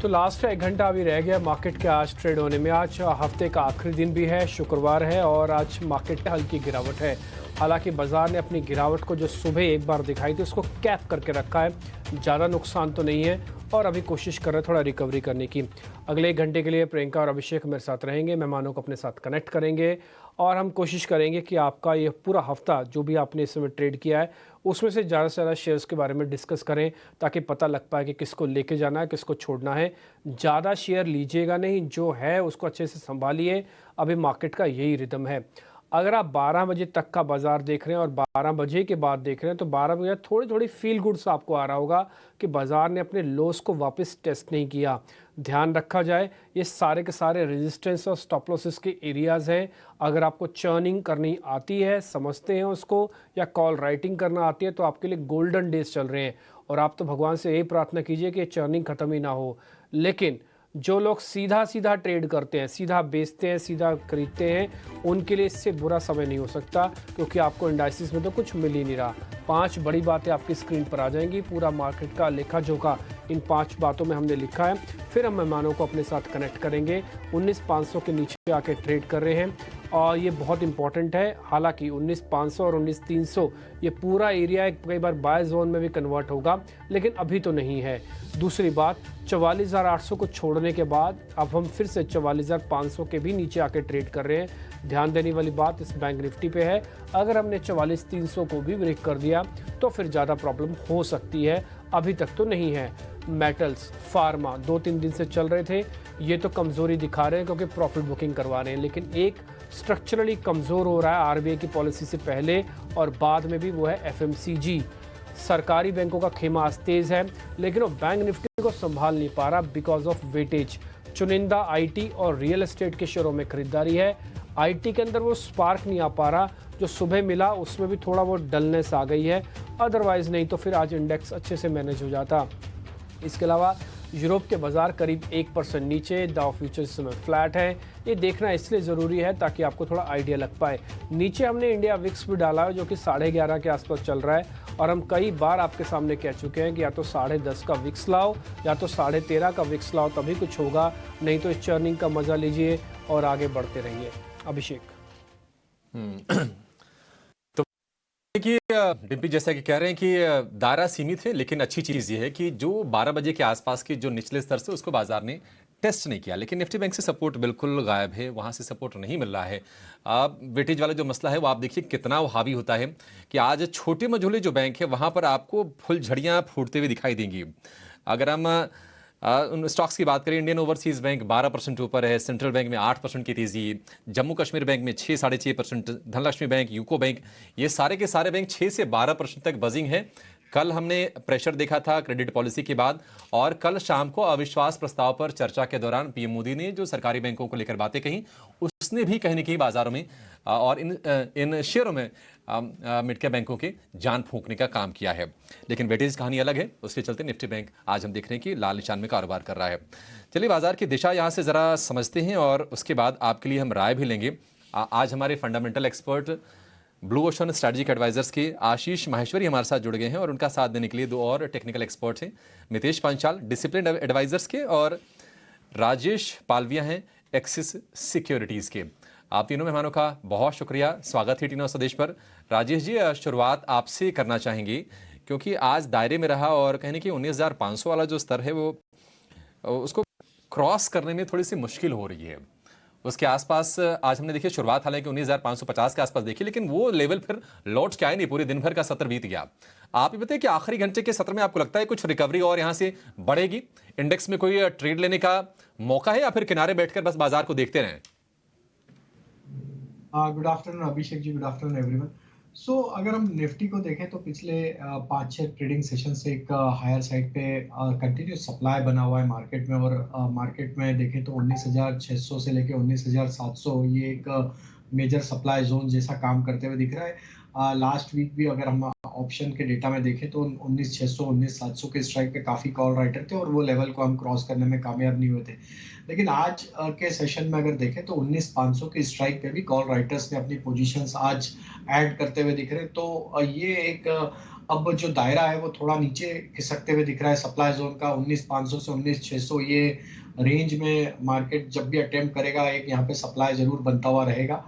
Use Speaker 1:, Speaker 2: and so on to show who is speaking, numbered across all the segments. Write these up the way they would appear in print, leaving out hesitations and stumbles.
Speaker 1: तो लास्ट 1 घंटा अभी रह गया मार्केट के आज ट्रेड होने में। आज हफ्ते का आखिरी दिन भी है, शुक्रवार है और आज मार्केट में हल्की गिरावट है। हालांकि बाजार ने अपनी गिरावट को जो सुबह एक बार दिखाई थी उसको कैप करके रखा है। ज़्यादा नुकसान तो नहीं है और अभी कोशिश कर रहे हैं थोड़ा रिकवरी करने की। अगले 1 घंटे के लिए प्रियंका और अभिषेक मेरे साथ रहेंगे, मेहमानों को अपने साथ कनेक्ट करेंगे और हम कोशिश करेंगे कि आपका ये पूरा हफ्ता जो भी आपने इस समय ट्रेड किया है उसमें से ज़्यादा शेयर्स के बारे में डिस्कस करें ताकि पता लग पाए कि किसको लेके जाना है, किसको छोड़ना है। ज़्यादा शेयर लीजिएगा नहीं, जो है उसको अच्छे से संभालिए। अभी मार्केट का यही रिदम है। अगर आप 12 बजे तक का बाजार देख रहे हैं और 12 बजे के बाद देख रहे हैं तो 12 बजे थोड़ी थोड़ी फील गुड्स आपको आ रहा होगा कि बाजार ने अपने लोस को वापस टेस्ट नहीं किया। ध्यान रखा जाए, ये सारे के सारे रेजिस्टेंस और स्टॉप लॉसेस के एरियाज़ हैं। अगर आपको चर्निंग करनी आती है, समझते हैं उसको, या कॉल राइटिंग करना आती है तो आपके लिए गोल्डन डेज चल रहे हैं और आप तो भगवान से यही प्रार्थना कीजिए कि चर्निंग ख़त्म ही ना हो। लेकिन जो लोग सीधा सीधा ट्रेड करते हैं, सीधा बेचते हैं, सीधा खरीदते हैं, उनके लिए इससे बुरा समय नहीं हो सकता क्योंकि आपको इंडाइसिस में तो कुछ मिल ही नहीं रहा। 5 बड़ी बातें आपकी स्क्रीन पर आ जाएंगी। पूरा मार्केट का लेखा जोखा इन 5 बातों में हमने लिखा है। फिर हम मेहमानों को अपने साथ कनेक्ट करेंगे। 19,500 के नीचे आके ट्रेड कर रहे हैं और ये बहुत इंपॉर्टेंट है। हालांकि 19,500 और 19,300 ये पूरा एरिया कई बार बाय जोन में भी कन्वर्ट होगा, लेकिन अभी तो नहीं है। दूसरी बात, 44,800 को छोड़ने के बाद अब हम फिर से 44,500 के भी नीचे आके ट्रेड कर रहे हैं। ध्यान देने वाली बात इस बैंक निफ्टी पे है, अगर हमने 44,300 को भी ब्रेक कर दिया तो फिर ज़्यादा प्रॉब्लम हो सकती है। अभी तक तो नहीं है। मेटल्स, फार्मा 2-3 दिन से चल रहे थे, ये तो कमज़ोरी दिखा रहे हैं क्योंकि प्रॉफिट बुकिंग करवा रहे हैं, लेकिन एक स्ट्रक्चरली कमज़ोर हो रहा है आरबीआई की पॉलिसी से पहले और बाद में भी, वो है एफएमसीजी। सरकारी बैंकों का खेमा आज तेज़ है लेकिन वो बैंक निफ्टी को संभाल नहीं पा रहा बिकॉज ऑफ वेटेज। चुनिंदा आईटी और रियल एस्टेट के शेयरों में खरीदारी है। आईटी के अंदर वो स्पार्क नहीं आ पा रहा जो सुबह मिला, उसमें भी थोड़ा वो डलनेस आ गई है। अदरवाइज नहीं तो फिर आज इंडेक्स अच्छे से मैनेज हो जाता। इसके अलावा यूरोप के बाजार करीब 1% नीचे, डाउ फ्यूचर्स इस समय फ्लैट है। ये देखना इसलिए ज़रूरी है ताकि आपको थोड़ा आइडिया लग पाए। नीचे हमने इंडिया विक्स भी डाला है जो कि 11:30 के आसपास चल रहा है और हम कई बार आपके सामने कह चुके हैं कि या तो 10:30 का विक्स लाओ या तो 13:30 का विक्स लाओ, तभी कुछ होगा, नहीं तो इस चर्निंग का मज़ा लीजिए और आगे बढ़ते रहिए। अभिषेक।
Speaker 2: देखिए डिम्पी, जैसा कि कह रहे हैं कि दायरा सीमित है, लेकिन अच्छी चीज़ ये है कि जो 12 बजे के आसपास के जो निचले स्तर से उसको बाजार ने टेस्ट नहीं किया। लेकिन निफ्टी बैंक से सपोर्ट बिल्कुल गायब है, वहाँ से सपोर्ट नहीं मिल रहा है। वेटेज वाला जो मसला है वो आप देखिए कितना वो हावी होता है कि आज छोटे मझोले जो बैंक है वहाँ पर आपको फुलझड़ियाँ फूटते हुए दिखाई देंगी। अगर हम उन स्टॉक्स की बात करें, इंडियन ओवरसीज़ बैंक 12% ऊपर है, सेंट्रल बैंक में 8% की तेज़ी, जम्मू कश्मीर बैंक में 6-6.5%, धनलक्ष्मी बैंक, यूको बैंक, ये सारे के सारे बैंक 6 से 12% तक बजिंग है। कल हमने प्रेशर देखा था क्रेडिट पॉलिसी के बाद और कल शाम को अविश्वास प्रस्ताव पर चर्चा के दौरान पीएम मोदी ने जो सरकारी बैंकों को लेकर बातें कही, उसने भी कहीं न कहीं बाजारों में और इन शेयरों में मिड कैप बैंकों के जान फूंकने का काम किया है। लेकिन वेटेज कहानी अलग है, उसके चलते निफ्टी बैंक आज हम देख रहे हैं कि लाल निशान में कारोबार कर रहा है। चलिए बाजार की दिशा यहाँ से ज़रा समझते हैं और उसके बाद आपके लिए हम राय भी लेंगे। आज हमारे fundamental expert blue ocean strategic advisors के आशीष माहेश्वरी हमारे साथ जुड़ गए हैं और उनका साथ देने के लिए 2 और टेक्निकल एक्सपर्ट्स हैं, मितेश पांचाल डिसिप्लिन एडवाइजर्स के और राजेश पालविया हैं एक्सिस सिक्योरिटीज़ के। आप तीनों मेहमानों का बहुत शुक्रिया, स्वागत है टी9 स्वदेश पर। राजेश जी, शुरुआत आपसे करना चाहेंगे क्योंकि आज दायरे में रहा और कहने की 19,500 वाला जो स्तर है वो उसको क्रॉस करने में थोड़ी सी मुश्किल हो रही है। उसके आसपास आज हमने देखिए शुरुआत हालांकि 19,550 के आसपास देखी, लेकिन वो लेवल फिर लौट के आए नहीं, पूरे दिन भर का सत्र बीत गया। आप ये बताइए कि आखिरी घंटे के सत्र में आपको लगता है कुछ रिकवरी और यहाँ से बढ़ेगी, इंडेक्स में कोई ट्रेड लेने का मौका है या फिर किनारे बैठकर बस बाजार को देखते रहें?
Speaker 3: Good afternoon Abhishek ji, good afternoon everyone. सो अगर हम निफ्टी को देखें तो पिछले 5-6 ट्रेडिंग सेशन से एक हायर साइड पे कंटिन्यूस सप्लाई बना हुआ है मार्केट में और मार्केट में देखें तो 19,600 से लेके 19,700 ये एक मेजर सप्लाई जोन जैसा काम करते हुए दिख रहा है। लास्ट वीक भी अगर हम ऑप्शन के डेटा में देखें तो 19,600 19,700 के स्ट्राइक पे काफ़ी कॉल राइटर थे और वो लेवल को हम क्रॉस करने में कामयाब नहीं हुए थे। लेकिन आज के सेशन में अगर देखें तो 19,500 के स्ट्राइक पे भी कॉल राइटर्स ने अपनी पोजीशंस आज ऐड करते हुए दिख रहे हैं। तो ये एक अब जो दायरा है वो थोड़ा नीचे खिसकते हुए दिख रहा है सप्लाई जोन का 19,500 से 19,600 ये रेंज में मार्केट जब भी अटेम्प्ट करेगा एक यहाँ पे सप्लाई जरूर बनता हुआ रहेगा।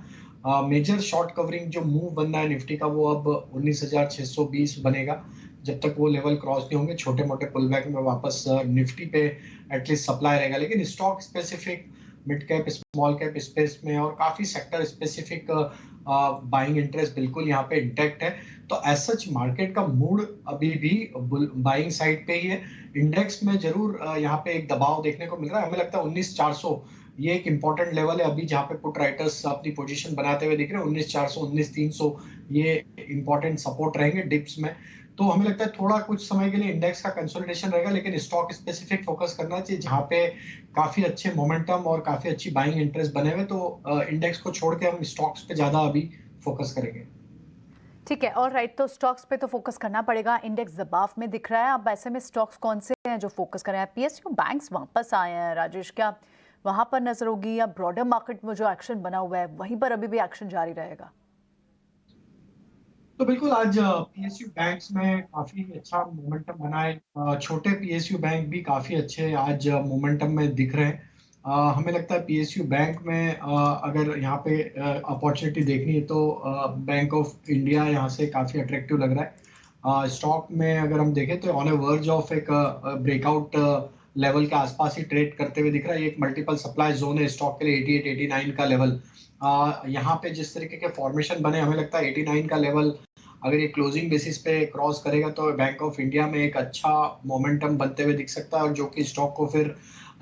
Speaker 3: मेजर शॉर्ट कवरिंग जो मूव बनना है निफ्टी का वो अब 19,620 बनेगा। जब तक वो लेवल क्रॉस नहीं होंगे छोटे मोटे पुल बैक में वापस निफ्टी पे एटलीस्ट सप्लाई रहेगा। लेकिन stock specific mid cap small cap space में और काफी सेक्टर स्पेसिफिक बाइंग इंटरेस्ट बिल्कुल यहाँ पे इंटैक्ट है। तो एज सच मार्केट का मूड अभी भी बाइंग साइड पे ही है। इंडेक्स में जरूर यहाँ पे एक दबाव देखने को मिल रहा है। हमें लगता है 19,400 ये एक इंपॉर्टेंट लेवल है अभी जहाँ पे पुट राइटर्स अपनी पोजीशन बनाते हुए दिख रहे हैं। 19,400 19,300 ये इंपॉर्टेंट सपोर्ट रहेंगे डिप्स में। तो हमें लगता है थोड़ा कुछ समय के लिए इंडेक्स का कंसोलिडेशन रहेगा, लेकिन स्टॉक स्पेसिफिक फोकस करना चाहिए जहां पे काफी अच्छे मोमेंटम और काफी अच्छी बाइंग इंटरेस्ट बने हुए। तो इंडेक्स को छोड़ के हम स्टॉक्स पे ज्यादा अभी फोकस करेंगे।
Speaker 4: ठीक है, और राइट, तो स्टॉक्स पे तो फोकस करना पड़ेगा, इंडेक्स दबाव में दिख रहा है। अब ऐसे में स्टॉक्स कौन से हैं जो फोकस करें? पीएसयू बैंक्स वापस आए हैं राजेश, क्या वहां पर नजर होगी या ब्रॉडर मार्केट में जो एक्शन बना हुआ है वहीं पर अभी भी एक्शन जारी रहेगा?
Speaker 3: तो बिल्कुल आज पीएसयू बैंक्स में काफी अच्छा मोमेंटम बना है। छोटे पीएसयू बैंक भी काफी अच्छे आज मोमेंटम में दिख रहे हैं। हमें लगता है पीएसयू बैंक में अगर यहाँ पे अपॉर्चुनिटी देखनी है तो बैंक ऑफ इंडिया यहाँ से काफी अट्रैक्टिव लग रहा है। स्टॉक में अगर हम देखें तो ऑन ए वर्ज ऑफ एक ब्रेकआउट लेवल के आसपास ही ट्रेड करते हुए दिख रहा है। एक मल्टीपल सप्लाई जोन है स्टॉक के लिए 88 89 का लेवल। यहाँ पे जिस तरीके के फॉर्मेशन बने हमें लगता है 89 का लेवल अगर ये क्लोजिंग बेसिस पे क्रॉस करेगा तो बैंक ऑफ इंडिया में एक अच्छा मोमेंटम बनते हुए दिख सकता है और जो कि स्टॉक को फिर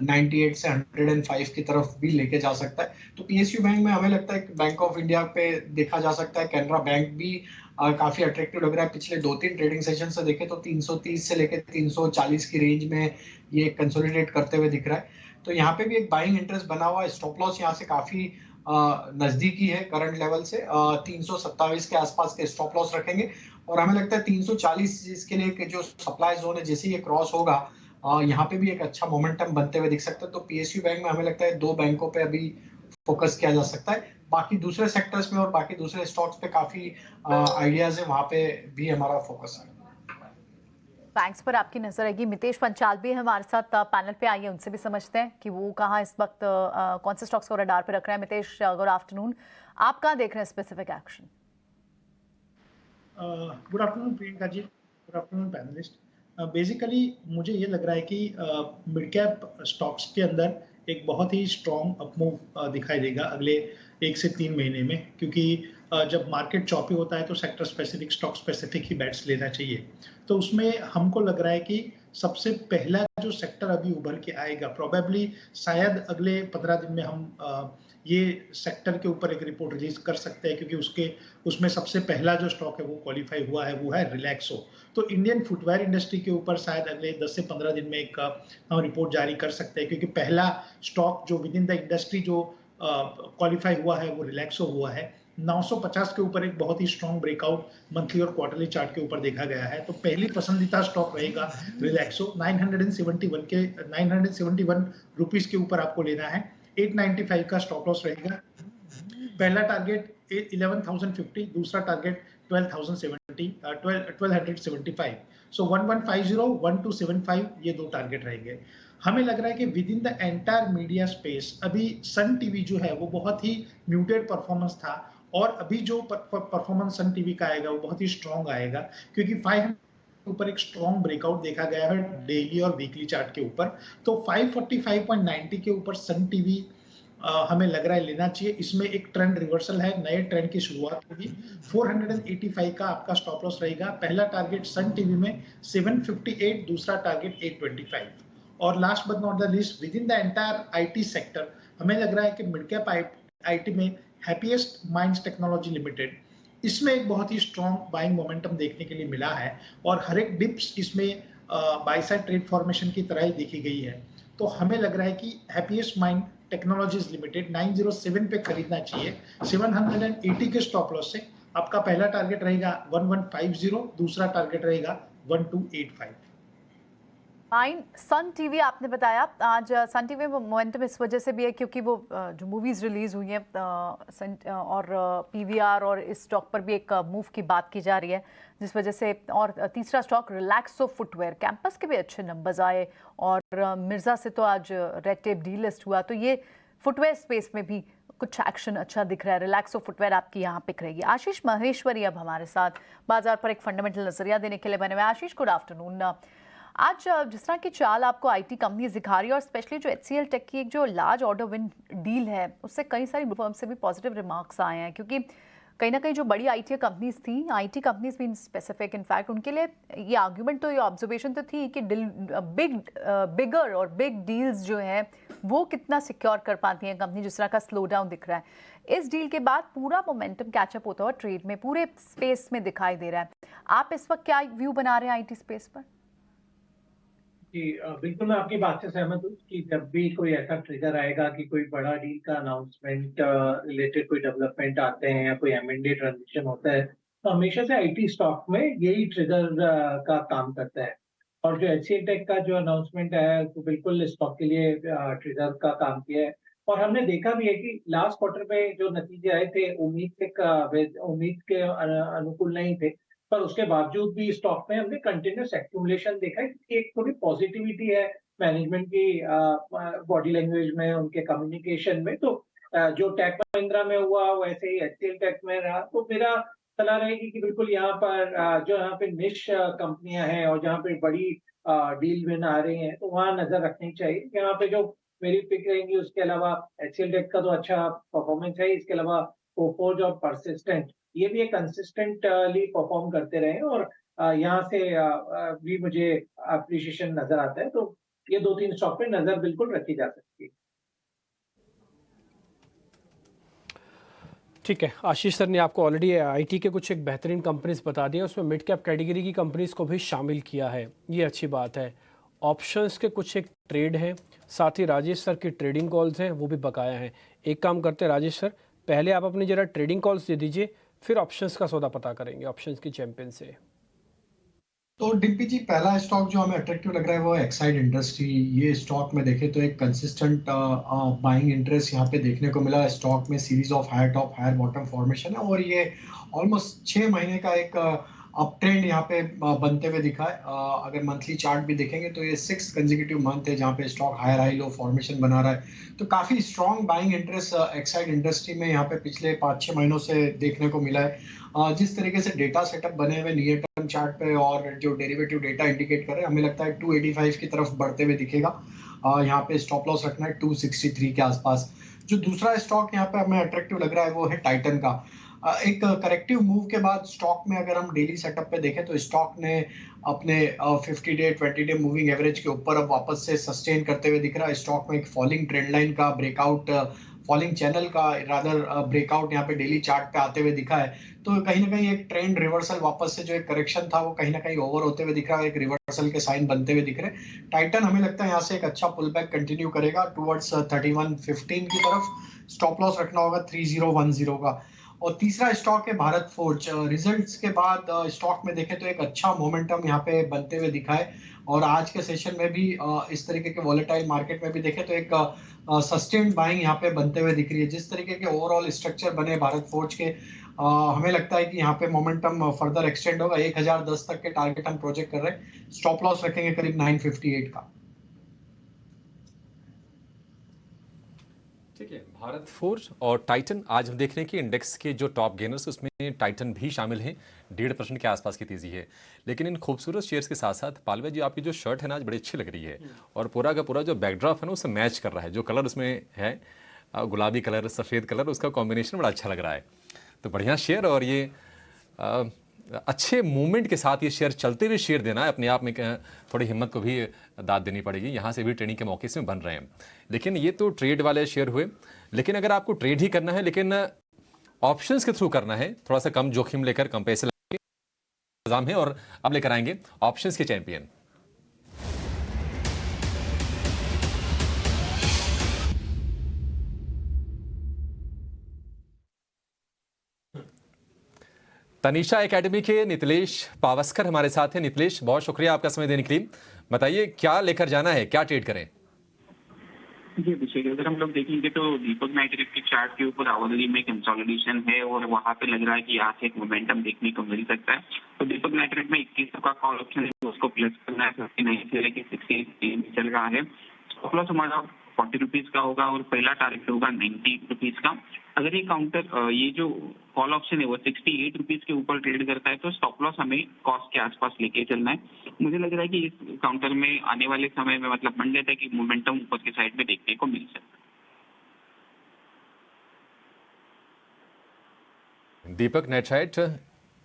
Speaker 3: 98 से 105 की तरफ भी लेके जा सकता है। तो पीएसयू बैंक में हमें लगता है कि बैंक ऑफ इंडिया पे देखा जा सकता है। कैनरा बैंक भी काफी अट्रैक्टिव लग रहा है। पिछले 2-3 ट्रेडिंग सेशन से देखें तो 330 से लेकर 340 की रेंज में ये कंसोलिडेट करते हुए दिख रहा है। तो यहाँ पे भी एक बाइंग इंटरेस्ट बना हुआ है। स्टॉप लॉस यहाँ से काफी नजदीकी है करंट लेवल से। 327 के आसपास के स्टॉप लॉस रखेंगे और हमें लगता है 340 जिसके लिए जो सप्लाई जोन है जैसे ये क्रॉस होगा यहाँ पे भी एक अच्छा मोमेंटम बनते हुए दिख सकता है। तो पीएसयू बैंक में हमें लगता है 2 बैंकों पे अभी फोकस किया जा सकता है। बाकी दूसरे सेक्टर्स में और बाकी दूसरे स्टॉक्स पे काफी आइडियाज है, वहां पे भी हमारा फोकस है।
Speaker 4: बैंक्स पर आपकी नजर रहेगी। मितेश पंचाल भी है हमारे साथ पैनल पे, आइए उनसे भी समझते हैं कि वो कहाँ इस वक्त कौन से स्टॉक्स को रडार पे रख रहे हैं। मितेश, गुड आफ्टरनून, आप कहाँ देख रहे हैं specific action?
Speaker 5: Good afternoon Priyanka ji, good afternoon panelist. Basically मुझे ये लग रहा है कि मिड कैप स्टॉक्स के अंदर एक बहुत ही स्ट्रॉन्ग अपमूव दिखाई देगा अगले 1 से 3 महीने में, क्योंकि जब मार्केट चॉपी होता है तो सेक्टर स्पेसिफिक स्टॉक स्पेसिफिक ही बेट्स लेना चाहिए। तो उसमें हमको लग रहा है कि सबसे पहला जो सेक्टर अभी उभर के आएगा, प्रोबेबली शायद अगले 15 दिन में हम ये सेक्टर के ऊपर एक रिपोर्ट रिलीज कर सकते हैं, क्योंकि उसमें सबसे पहला जो स्टॉक है वो क्वालिफाई हुआ है, वो है रिलैक्सो। तो इंडियन फुटवेयर इंडस्ट्री के ऊपर शायद अगले 10 से 15 दिन में एक हम रिपोर्ट जारी कर सकते हैं, क्योंकि पहला स्टॉक जो विद इन द इंडस्ट्री जो क्वालिफाई हुआ है वो रिलैक्सो हुआ है। 950 के ऊपर एक बहुत ही स्ट्रॉन्ग ब्रेकआउट मंथली और क्वार्टरली चार्ट के ऊपर देखा गया है। तो पहली पसंदीदा स्टॉक रहेगा रिलैक्सो। 971 रुपीस के ऊपर आपको लेना है। 895 का स्टॉप लॉस रहेगा। पहला टारगेट 11,050, दूसरा टारगेट 1275। सो 1150 1275 ये 2 टारगेट रहेंगे। हमें लग रहा है कि with in the entire media space अभी सन टीवी जो है वो बहुत ही म्यूटेड परफॉर्मेंस था, और अभी जो परफॉर्मेंस सन टीवी का आएगा वो बहुत ही स्ट्रॉन्ग आएगा, क्योंकि 500 के ऊपर एक स्ट्रॉन्ग ब्रेकआउट देखा गया है डेली और वीकली चार्ट के ऊपर। तो 545.90 के ऊपर सन टीवी हमें लग रहा है लेना चाहिए। इसमें एक ट्रेंड रिवर्सल है, नए ट्रेंड की शुरुआत होगी। 485 का आपका स्टॉप लॉस रहेगा। पहला टारगेट सन टीवी में 758, दूसरा टारगेट 825। और last but not the least, with in the entire IT sector हमें लग रहा है कि मिड कैप आईटी में हैप्पीएस्ट माइंड्स टेक्नोलॉजी लिमिटेड, इसमें एक बहुत ही स्ट्रॉन्ग बाइंग मोमेंटम देखने के लिए मिला है, और हर एक डिप्स इसमें बाय साइड ट्रेड फॉर्मेशन की तरह ही देखी गई है। तो हमें लग रहा है कि हैप्पीएस्ट माइंड टेक्नोलॉजीज लिमिटेड 907 पे खरीदना चाहिए। 780 के स्टॉप लॉस से आपका पहला टारगेट रहेगा 1150, दूसरा टारगेट रहेगा 1285।
Speaker 4: फाइन। सन टीवी आपने बताया, आज सन टीवी में मोमेंटम इस वजह से भी है क्योंकि वो जो मूवीज़ रिलीज़ हुई हैं और पीवीआर और इस स्टॉक पर भी एक मूव की बात की जा रही है जिस वजह से। और तीसरा स्टॉक रिलैक्सो फुटवेयर, कैंपस के भी अच्छे नंबर्स आए और मिर्ज़ा से तो आज रेड टेप डीलिस्ट हुआ, तो ये फुटवेयर स्पेस में भी कुछ एक्शन अच्छा दिख रहा है। रिलैक्सो फुटवेयर आपकी यहाँ पिक रहेगी। आशीष महेश्वरी अब हमारे साथ बाजार पर एक फंडामेंटल नजरिया देने के लिए बने हुए। आशीष, गुड आफ्टरनून। आज जिस तरह की चाल आपको आईटी कंपनी दिखा रही है और स्पेशली जो HCL टेक की एक जो लार्ज ऑर्डर विन डील है उससे कई सारी फर्म से भी पॉजिटिव रिमार्क्स आए हैं, क्योंकि कहीं ना कहीं जो बड़ी आईटी कंपनीज थी, आईटी कंपनीज भी इन स्पेसिफिक, इनफैक्ट उनके लिए ये आर्ग्यूमेंट तो, ये ऑब्जर्वेशन तो थी कि बिगर और बिग डील्स जो है वो कितना सिक्योर कर पाती हैं कंपनी, जिस तरह का स्लो डाउन दिख रहा है। इस डील के बाद पूरा मोमेंटम कैचअप होता हुआ ट्रेड में पूरे स्पेस में दिखाई दे रहा है। आप इस वक्त क्या व्यू बना रहे हैं आईटी स्पेस पर?
Speaker 5: जी बिल्कुल, मैं आपकी बात से सहमत हूँ कि जब भी कोई ऐसा ट्रिगर आएगा कि कोई बड़ा डील का अनाउंसमेंट रिलेटेड कोई डेवलपमेंट आते हैं या कोई M&A ट्रांजेक्शन होता है, तो हमेशा से आईटी स्टॉक में यही ट्रिगर का काम करता है। और जो HCL टेक का जो अनाउंसमेंट है तो बिल्कुल स्टॉक के लिए ट्रिगर का काम किया है। और हमने देखा भी है कि लास्ट क्वार्टर में जो नतीजे आए थे उम्मीद के अनुकूल नहीं थे, पर उसके बावजूद भी स्टॉक में हमने कंटिन्यूस एक्यूमुलेशन देखा है कि एक थोड़ी पॉजिटिविटी है मैनेजमेंट की बॉडी लैंग्वेज में, उनके कम्युनिकेशन में। तो जो टेक महिंद्रा में हुआ वैसे ही HCL टेक में रहा। तो मेरा सलाह रहेगी कि बिल्कुल यहाँ पर जो यहाँ पे निश कंपनियां हैं और जहाँ पे बड़ी डील विन आ रही हैं, तो वहाँ नजर रखनी चाहिए। यहाँ पे जो मेरी पिक रहेंगी, उसके अलावा HCL टेक का तो अच्छा परफॉर्मेंस है, इसके अलावा कोफोर्ज और परसिस्टेंट ये भी एक कंसिस्टेंटली परफॉर्म करते रहे और यहाँ से भी मुझे अप्रिशिएशन नजर आता है। तो ये 2-3 स्टॉक पे नजर बिल्कुल रखी जा सकती है।
Speaker 1: ठीक है, आशीष सर ने आपको ऑलरेडी आईटी के कुछ एक बेहतरीन कंपनीज बता दिए, उसमें मिड कैप कैटेगरी की कंपनीज को भी शामिल किया है, ये अच्छी बात है। ऑप्शंस के कुछ एक ट्रेड हैं, साथ ही राजेश सर की ट्रेडिंग कॉल्स हैं, वो भी बकाया हैं। एक काम करते हैं राजेश सर, पहले आप अपनी जरा ट्रेडिंग कॉल्स दे दीजिए, फिर ऑप्शंस का सौदा पता करेंगे ऑप्शंस की चैंपियन से।
Speaker 3: तो डिम्पी जी, पहला स्टॉक जो हमें अट्रैक्टिव लग रहा है वो है एक्साइड इंडस्ट्री। ये स्टॉक में देखें तो एक कंसिस्टेंट बाइंग इंटरेस्ट यहाँ पे देखने को मिला। स्टॉक में series of higher top higher bottom formation है और ये ऑलमोस्ट 6 महीने का एक अप ट्रेंड यहाँ पे बनते हुए दिखा है। अगर मंथली चार्ट भी देखेंगे तो ये 6th कंसेक्यूटिव मंथ है जहाँ पे stock higher high low formation बना रहा है। तो काफी strong buying interest Exide industry में यहाँ पे पिछले 5-6 महीनों से देखने को मिला है। जिस तरीके से डेटा सेटअप बने हुए नियर टर्म चार्ट पे और जो डेरिवेटिव डेटा इंडिकेट कर रहे हैं, हमें लगता है 285 की तरफ बढ़ते हुए दिखेगा। यहाँ पे स्टॉप लॉस रखना है 263 के आसपास। जो दूसरा स्टॉक यहाँ पे हमें अट्रैक्टिव लग रहा है वो है टाइटन का। एक करेक्टिव मूव के बाद स्टॉक में अगर हम डेली सेटअप पे देखें तो स्टॉक ने अपने 50 डे 20 डे मूविंग एवरेज के ऊपर अब वापस से सस्टेन करते हुए दिख रहा है। स्टॉक में एक फॉलिंग ट्रेंड लाइन का ब्रेकआउट, फॉलिंग चैनल का रादर ब्रेकआउट यहाँ पे डेली चार्ट पे आते हुए दिखा है। तो कहीं ना कहीं एक ट्रेंड रिवर्सल, वापस से जो एक करेक्शन था वो कहीं ना कहीं ओवर होते हुए दिख रहा है, एक रिवर्सल के साइन बनते हुए दिख रहे हैं। टाइटन हमें लगता है यहाँ से एक अच्छा पुल बैक कंटिन्यू करेगा टुवर्ड्स 3115 की तरफ। स्टॉप लॉस रखना होगा 3010 का। और तीसरा स्टॉक है भारत फोर्ज। रिजल्ट्स के बाद स्टॉक में देखें तो एक अच्छा मोमेंटम यहाँ पे बनते हुए दिखा है और आज के सेशन में भी इस तरीके के वॉलेटाइल मार्केट में भी देखें तो एक सस्टेन्ड बाइंग यहाँ पे बनते हुए दिख रही है। जिस तरीके के ओवरऑल स्ट्रक्चर बने भारत फोर्ज के, हमें लगता है कि यहाँ पे मोमेंटम फर्दर एक्सटेंड होगा। 1010 तक के टारगेट हम प्रोजेक्ट कर रहे हैं। स्टॉप लॉस रखेंगे करीब 958 का।
Speaker 2: ठीक है, भारत फोर्ज और टाइटन आज हम देख रहे हैं कि इंडेक्स के जो टॉप गेनर्स उसमें टाइटन भी शामिल हैं। 1.5% के आसपास की तेजी है। लेकिन इन खूबसूरत शेयर्स के साथ साथ पालवे जी, आपकी जो शर्ट है ना आज बड़ी अच्छी लग रही है और पूरा का पूरा जो बैकड्रॉप है ना उससे मैच कर रहा है। जो कलर उसमें है, गुलाबी कलर सफ़ेद कलर, उसका कॉम्बिनेशन बड़ा अच्छा लग रहा है। तो बढ़िया शेयर और ये अच्छे मूवमेंट के साथ ये शेयर चलते हुए शेयर देना है अपने आप में थोड़ी हिम्मत को भी दाद देनी पड़ेगी। यहाँ से भी ट्रेडिंग के मौके इसमें बन रहे हैं। लेकिन ये तो ट्रेड वाले शेयर हुए। लेकिन अगर आपको ट्रेड ही करना है लेकिन ऑप्शंस के थ्रू करना है, थोड़ा सा कम जोखिम लेकर कम पैसे इंतजाम है, और अब लेकर आएंगे ऑप्शंस के चैंपियन। तनीषा एकेडमी के नितिलेश पावस्कर हमारे साथ हैं। नितिलेश, बहुत शुक्रिया आपका समय देने के लिए। बताइए क्या लेकर जाना है, क्या ट्रेड करें?
Speaker 6: जी अभिषेक, अगर हम लोग देखेंगे तो दीपक नाइट्रेट के चार्ट के ऊपर आवधि में कंसोलिडेशन है और वहां पे लग रहा है कि यहाँ से एक मोमेंटम देखने को मिल सकता है। तो दीपक नाइट्रेट में 21 का कॉल ऑप्शन है, उसको प्लस करना है। 59 से लेकर 60 चल रहा है। स्टॉप लॉस हमारा 40 रुपीज का होगा और पहला टारगेट होगा 90 रुपीज का। अगर ये काउंटर ये जो कॉल ऑप्शन है वो 68 रुपीज के ऊपर ट्रेड करता है तो स्टॉप लॉस हमें कॉस्ट के आसपास लेके चलना है। मुझे लग रहा है कि इस काउंटर में आने वाले समय में मतलब मंडे तक एक मोमेंटम ऊपर की साइड में देखने को मिल सकता है।
Speaker 2: दीपक नाइट्राइट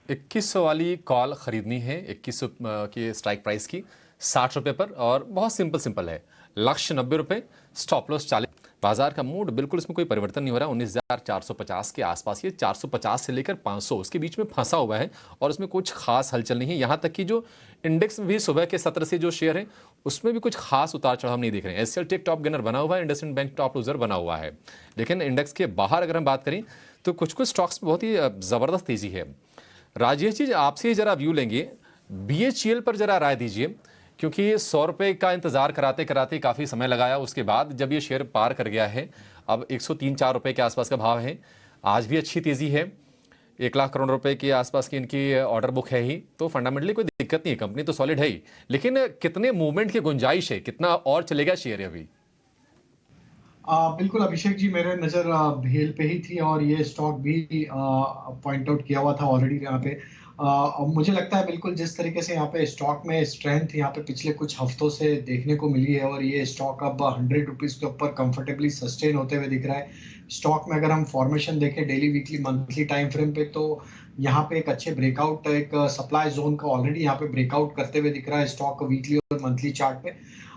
Speaker 2: 2100 वाली कॉल खरीदनी है, 2100 की स्ट्राइक प्राइस की, 60 रुपए पर, और बहुत सिंपल है। लक्ष्य 90 रुपए, स्टॉप लॉस 40। बाजार का मूड बिल्कुल इसमें कोई परिवर्तन नहीं हो रहा। 19,450 के आसपास, ये 450 से लेकर 500 उसके बीच में फंसा हुआ है और उसमें कुछ खास हलचल नहीं है। यहाँ तक कि जो इंडेक्स में भी सुबह के सत्र से जो शेयर है उसमें भी कुछ खास उतार चढ़ाव नहीं दिख रहे हैं। एचसीएल टेक टॉप गेनर बना हुआ है, इंडसइंड बैंक टॉप लूजर बना हुआ है। लेकिन इंडेक्स के बाहर अगर हम बात करें तो कुछ स्टॉक्स में बहुत ही ज़बरदस्त तेजी है। राजेश जी, आपसे जरा व्यू लेंगे, BHEL पर जरा राय दीजिए, क्योंकि 100 रुपये का इंतजार कराते कराते काफ़ी समय लगाया। उसके बाद जब ये शेयर पार कर गया है, अब 103-4 रुपये के आसपास का भाव है। आज भी अच्छी तेज़ी है, 1 लाख करोड़ रुपए के आसपास की इनकी ऑर्डर बुक है ही, तो फंडामेंटली कोई दिक्कत नहीं है, कंपनी तो सॉलिड है ही। लेकिन कितने मूवमेंट की गुंजाइश है, कितना और चलेगा शेयर अभी?
Speaker 3: बिल्कुल अभिषेक जी, मेरे नज़र भेल पे ही थी और ये स्टॉक भी पॉइंट आउट किया हुआ था ऑलरेडी यहाँ पे। अब मुझे लगता है बिल्कुल जिस तरीके से यहाँ पे स्टॉक में स्ट्रेंथ यहाँ पे पिछले कुछ हफ्तों से देखने को मिली है और ये स्टॉक अब 100 रुपीज़ के ऊपर कंफर्टेबली सस्टेन होते हुए दिख रहा है। स्टॉक में अगर हम फॉर्मेशन देखें daily, weekly, monthly time frame पे, तो यहाँ पे एक अच्छे ब्रेकआउट, एक सप्लाई जोन का ऑलरेडी यहाँ पे ब्रेकआउट करते हुए दिख रहा है स्टॉक वीकली और मंथली चार्ट पे।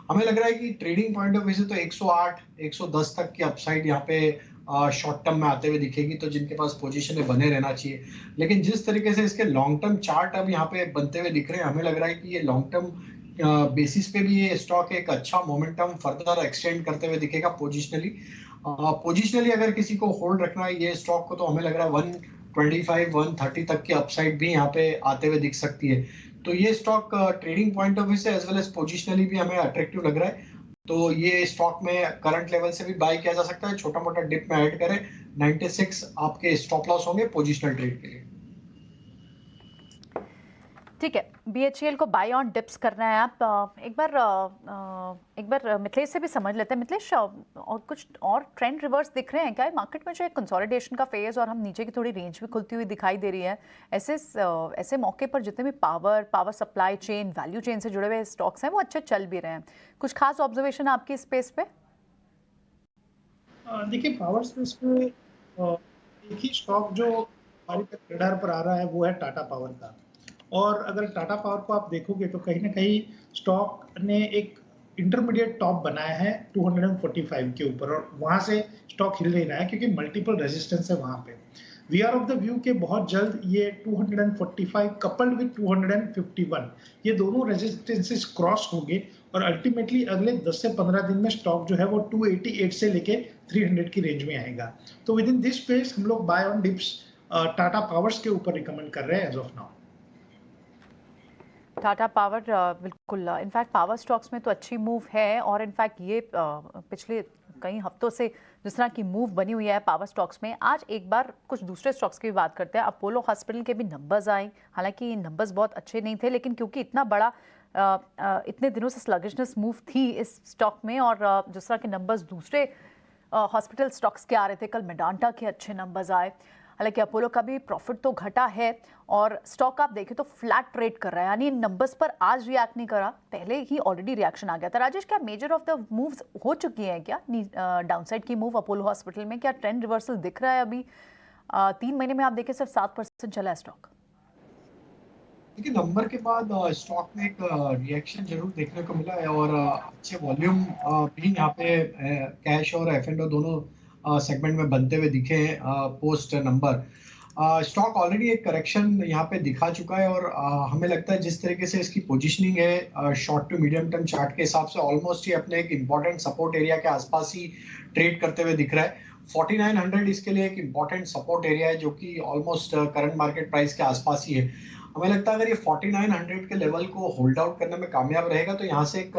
Speaker 3: हमें लग रहा है कि ट्रेडिंग पॉइंट ऑफ व्यू से तो 108, 110 तक की अपसाइड यहाँ पे शॉर्ट टर्म में आते हुए दिखेगी, तो जिनके पास पोजीशन है बने रहना चाहिए। लेकिन जिस तरीके से इसके लॉन्ग टर्म चार्ट अब यहाँ पे बनते हुए दिख रहे हैं, हमें लग रहा है कि ये लॉन्ग टर्म बेसिस पे भी ये स्टॉक एक अच्छा मोमेंटम फर्दर एक्सटेंड करते हुए दिखेगा पोजिशनली। पोजिशनली अगर किसी को होल्ड रखना है ये स्टॉक को, तो हमें लग रहा है 125, 130 तक की अपसाइड भी यहाँ पे आते हुए दिख सकती है। तो ये stock trading point of view से एज वेल एज पोजिशनली भी हमें अट्रैक्टिव लग रहा है। तो ये स्टॉक में करंट लेवल से भी बाय किया जा सकता है। छोटा मोटा डिप में ऐड करें, 96 आपके स्टॉप लॉस होंगे पोजिशनल ट्रेड के लिए।
Speaker 4: ठीक है, BHEL को बाय ऑन डिप्स करना है आप। एक बार मिथिलेश से भी समझ लेते हैं। मिथिलेश, और कुछ और ट्रेंड रिवर्स दिख रहे हैं क्या मार्केट में? जो एक कंसोलिडेशन का फेज और हम नीचे की थोड़ी रेंज भी खुलती हुई दिखाई दे रही है, ऐसे मौके पर जितने भी power supply chain, value chain से जुड़े हुए स्टॉक्स हैं वो अच्छे चल भी रहे हैं। कुछ खास ऑब्जर्वेशन आपकी स्पेस पे?
Speaker 5: देखिए, पावर स्पेस पे एक ही स्टॉक जो हमारे रडार पर आ रहा है वो है टाटा पावर का। और अगर टाटा पावर को आप देखोगे तो कहीं ना कहीं स्टॉक ने एक इंटरमीडिएट टॉप बनाया है 245 के ऊपर, और वहां से स्टॉक हिल नहीं रहा है क्योंकि मल्टीपल रेजिस्टेंस है वहां पे। We are of the view के बहुत जल्द ये 245 कपल्ड विद 251, ये दोनों रेजिस्टेंसेस क्रॉस होंगे और अल्टीमेटली अगले 10 से 15 दिन में स्टॉक जो है वो 288 से लेके 300 की रेंज में आएगा। तो विद इन दिस स्पेस हम लोग buy on dips Tata powers के ऊपर रिकमेंड कर रहे हैं as of now.
Speaker 4: Tata power बिल्कुल, इनफैक्ट पावर स्टॉक्स में तो अच्छी मूव है, और इनफैक्ट ये पिछले कई हफ्तों से जिस तरह की मूव बनी हुई है पावर स्टॉक्स में। आज एक बार कुछ दूसरे स्टॉक्स की भी बात करते हैं। अपोलो हॉस्पिटल के भी नंबर्स आए, हालांकि नंबर्स बहुत अच्छे नहीं थे, लेकिन क्योंकि इतना बड़ा इतने दिनों से स्लगिशनेस मूव थी इस स्टॉक में, और जिस तरह के नंबर्स दूसरे हॉस्पिटल स्टॉक्स के आ रहे थे, कल मेडांटा के अच्छे नंबर्स आए। हालांकि अपोलो का भी प्रॉफिट तो घटा है और स्टॉक आप देखें तो फ्लैट ट्रेड कर रहा है, यानी इन नंबर्स पर आज रिएक्ट नहीं करा, पहले ही ऑलरेडी रिएक्शन आ गया था। राजेश, क्या मेजर ऑफ द मूव्स हो चुकी हैं क्या डाउनसाइड की मूव अपोलो हॉस्पिटल में? क्या ट्रेंड रिवर्सल दिख रहा है अभी? 3 महीने में आप देखें सिर्फ 7% चला है स्टॉक।
Speaker 3: देखिए, नंबर के बाद स्टॉक में एक रिएक्शन जरूर देखने को मिला है और अच्छे वॉल्यूम भी यहाँ पे कैश और F&O दोनों सेगमेंट में बनते हुए दिखे हैं पोस्ट नंबर। स्टॉक ऑलरेडी एक करेक्शन यहाँ पे दिखा चुका है और हमें लगता है जिस तरीके से इसकी पोजीशनिंग है short to medium term chart के हिसाब से ऑलमोस्ट ये अपने एक इम्पॉर्टेंट सपोर्ट एरिया के आसपास ही ट्रेड करते हुए दिख रहा है। 4900 इसके लिए एक इम्पॉर्टेंट सपोर्ट एरिया है जो कि ऑलमोस्ट करंट मार्केट प्राइस के आसपास ही है। हमें लगता है अगर ये 4900 के लेवल को होल्ड आउट करने में कामयाब रहेगा तो यहाँ से एक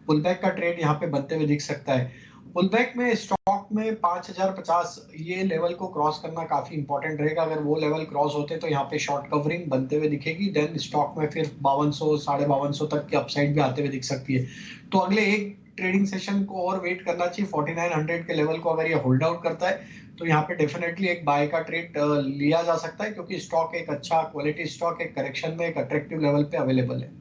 Speaker 3: पुल बैक का ट्रेड यहाँ पे बनते हुए दिख सकता है। पुल बैक में स्टॉक में 5050 ये लेवल को क्रॉस करना काफी इंपॉर्टेंट रहेगा। अगर वो लेवल क्रॉस होते तो यहाँ पे शॉर्ट कवरिंग बनते हुए दिखेगी, देन स्टॉक में फिर 5200 5250 तक की अपसाइड भी आते हुए दिख सकती है। तो अगले एक ट्रेडिंग सेशन को और वेट करना चाहिए। 4900 के लेवल को अगर ये होल्ड आउट करता है तो यहाँ पे डेफिनेटली एक बाय का ट्रेड लिया जा सकता है, क्योंकि स्टॉक एक अच्छा क्वालिटी स्टॉक एक करेक्शन में एक अट्रैक्टिव लेवल पे अवेलेबल है।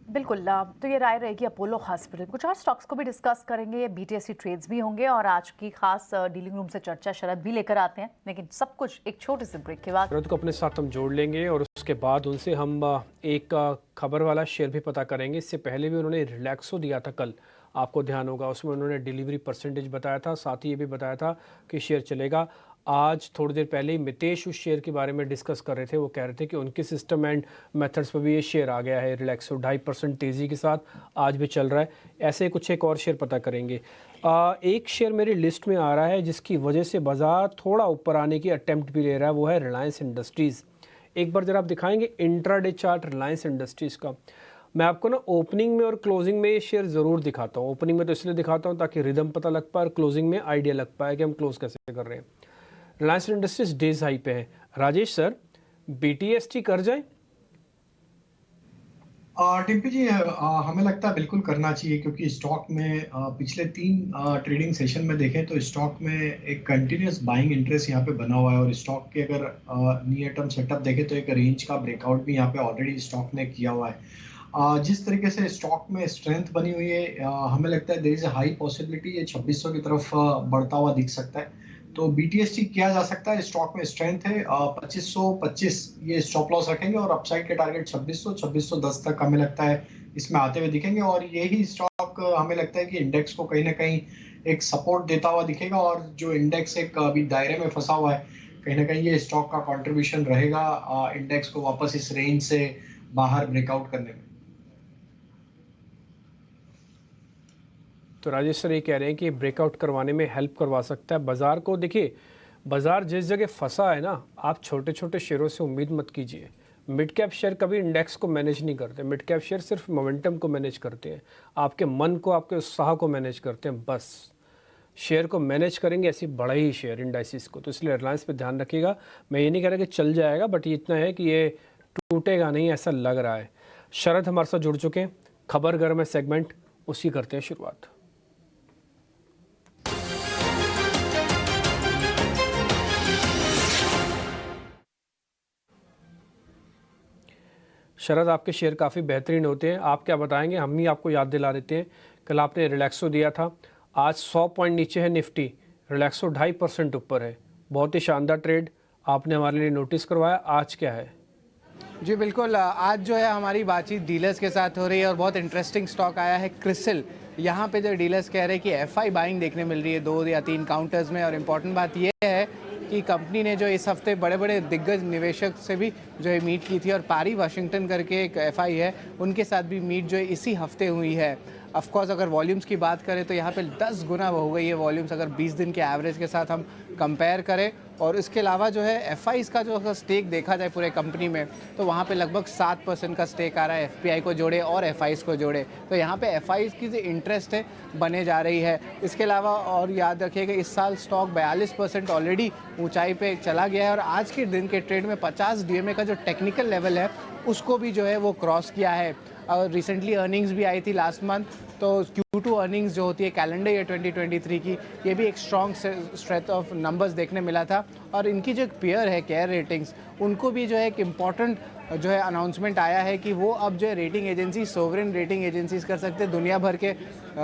Speaker 4: बिल्कुल, तो ये राय रहेगी अपोलो हॉस्पिटल। कुछ और स्टॉक्स को भी डिस्कस करेंगे, बीटीएससी ट्रेड्स भी होंगे और आज की खास डीलिंग रूम से चर्चा शरद भी लेकर आते हैं, लेकिन सब कुछ एक छोटे से ब्रेक के बाद।
Speaker 1: शरद को अपने साथ हम जोड़ लेंगे और उसके बाद उनसे हम एक खबर वाला शेयर भी पता करेंगे। इससे पहले भी उन्होंने रिलैक्सो दिया था कल, आपको ध्यान होगा, उसमें उन्होंने डिलीवरी परसेंटेज बताया था, साथ ही ये भी बताया था कि शेयर चलेगा। आज थोड़ी देर पहले ही मितेश उस शेयर के बारे में डिस्कस कर रहे थे, वो कह रहे थे कि उनके सिस्टम एंड मेथड्स पर भी ये शेयर आ गया है रिलैक्सो, 2.5% तेज़ी के साथ आज भी चल रहा है। ऐसे कुछ एक और शेयर पता करेंगे। एक शेयर मेरी लिस्ट में आ रहा है जिसकी वजह से बाज़ार थोड़ा ऊपर आने की अटेम्प्ट भी ले रहा है, वो है रिलायंस इंडस्ट्रीज़। एक बार जरा आप दिखाएंगे इंट्राडे चार्ट रिलायंस इंडस्ट्रीज़ का। मैं आपको ना ओपनिंग में और क्लोजिंग में ये शेयर ज़रूर दिखाता हूँ। ओपनिंग में तो इसलिए दिखाता हूँ ताकि रिदम पता लग पाए और क्लोजिंग में आइडिया लग पाए कि हम क्लोज कैसे कर रहे हैं। रिलायंस इंडस्ट्रीज डेज हाई पे है। राजेश सर, बीटीएसटी कर जाए?
Speaker 3: टिम्पी जी, हमें लगता है बिल्कुल करना चाहिए, क्योंकि स्टॉक में पिछले 3 ट्रेडिंग सेशन में देखें तो स्टॉक में एक कंटिन्यूस बाइंग इंटरेस्ट यहाँ पे बना हुआ है और स्टॉक के अगर नियर टर्म सेटअप देखें तो एक रेंज का ब्रेकआउट भी यहाँ पे ऑलरेडी स्टॉक ने किया हुआ है। जिस तरीके से स्टॉक में स्ट्रेंथ बनी हुई है, हमें लगता है there is a high possibility ये 2600 की तरफ बढ़ता हुआ दिख सकता है। तो बीटीएसटी किया जा सकता है, स्टॉक में स्ट्रेंथ है। 2525 ये स्टॉप लॉस रखेंगे और अपसाइड के टारगेट 2610 तक हमें लगता है इसमें आते हुए दिखेंगे। और यही स्टॉक हमें लगता है कि इंडेक्स को कहीं ना कहीं एक सपोर्ट देता हुआ दिखेगा, और जो इंडेक्स एक अभी दायरे में फंसा हुआ है, कहीं ना कहीं ये स्टॉक का कंट्रीब्यूशन रहेगा इंडेक्स को वापस इस रेंज से बाहर ब्रेकआउट करने में।
Speaker 1: तो राजेश सर ये कह रहे हैं कि ब्रेकआउट करवाने में हेल्प करवा सकता है बाज़ार को। देखिए, बाज़ार जिस जगह फंसा है ना, आप छोटे छोटे शेयरों से उम्मीद मत कीजिए। मिड कैप शेयर कभी इंडेक्स को मैनेज नहीं करते। मिड कैप शेयर सिर्फ मोमेंटम को मैनेज करते हैं, आपके मन को, आपके उत्साह को मैनेज करते हैं। बस शेयर को मैनेज करेंगे ऐसी बड़ा ही शेयर इंडाइसिस को। तो इसलिए रिलायंस पे ध्यान रखिएगा। मैं ये नहीं कह रहा कि चल जाएगा, बट ये इतना है कि ये टूटेगा नहीं, ऐसा लग रहा है। शरद हमारे साथ जुड़ चुके हैं। खबर गर्म है सेगमेंट, उसी करते हैं शुरुआत। शरद, आपके शेयर काफ़ी बेहतरीन होते हैं, आप क्या बताएंगे? हम ही आपको याद दिला देते हैं। कल आपने रिलैक्सो दिया था, आज 100 पॉइंट नीचे है निफ्टी, रिलैक्सो 2.5% ऊपर है। बहुत ही शानदार ट्रेड आपने हमारे लिए नोटिस करवाया। आज क्या है?
Speaker 7: जी बिल्कुल, आज जो है हमारी बातचीत डीलर्स के साथ हो रही है और बहुत इंटरेस्टिंग स्टॉक आया है क्रिसिल। यहाँ पे जो डीलर्स कह रहे हैं कि एफआई बाइंग देखने मिल रही है 2 या 3 काउंटर्स में। और इम्पॉर्टेंट बात यह है कि कंपनी ने जो इस हफ्ते बड़े बड़े दिग्गज निवेशक से भी जो है मीट की थी, और पारी वाशिंगटन करके एक एफआई है, उनके साथ भी मीट जो है इसी हफ्ते हुई है। ऑफ कोर्स अगर वॉल्यूम्स की बात करें तो यहाँ पे 10 गुना हो गई है वॉल्यूम्स, अगर 20 दिन के एवरेज के साथ हम कंपेयर करें। और इसके अलावा जो है एफआईज़ का जो स्टेक देखा जाए पूरे कंपनी में, तो वहाँ पे लगभग 7% का स्टेक आ रहा है। एफपीआई को जोड़े और एफआईज़ को जोड़े तो यहाँ पे एफआईज़ की जो इंटरेस्ट है बने जा रही है। इसके अलावा और याद रखिएगा, इस साल स्टॉक 42% ऑलरेडी ऊंचाई पे चला गया है और आज के दिन के ट्रेड में 50 डीएमए का जो टेक्निकल लेवल है उसको भी जो है वो क्रॉस किया है। और रिसेंटली अर्निंग्स भी आई थी लास्ट मंथ, तो Q2 अर्निंग्स जो होती है कैलेंडर ईयर 2023 की, ये भी एक स्ट्रॉन्ग स्ट्रेंथ ऑफ नंबर्स देखने मिला था। और इनकी जो एक पेयर है केयर रेटिंग्स, उनको भी जो है एक इम्पॉर्टेंट जो है अनाउंसमेंट आया है कि वो अब जो है rating agency sovereign rating agencies कर सकते हैं दुनिया भर के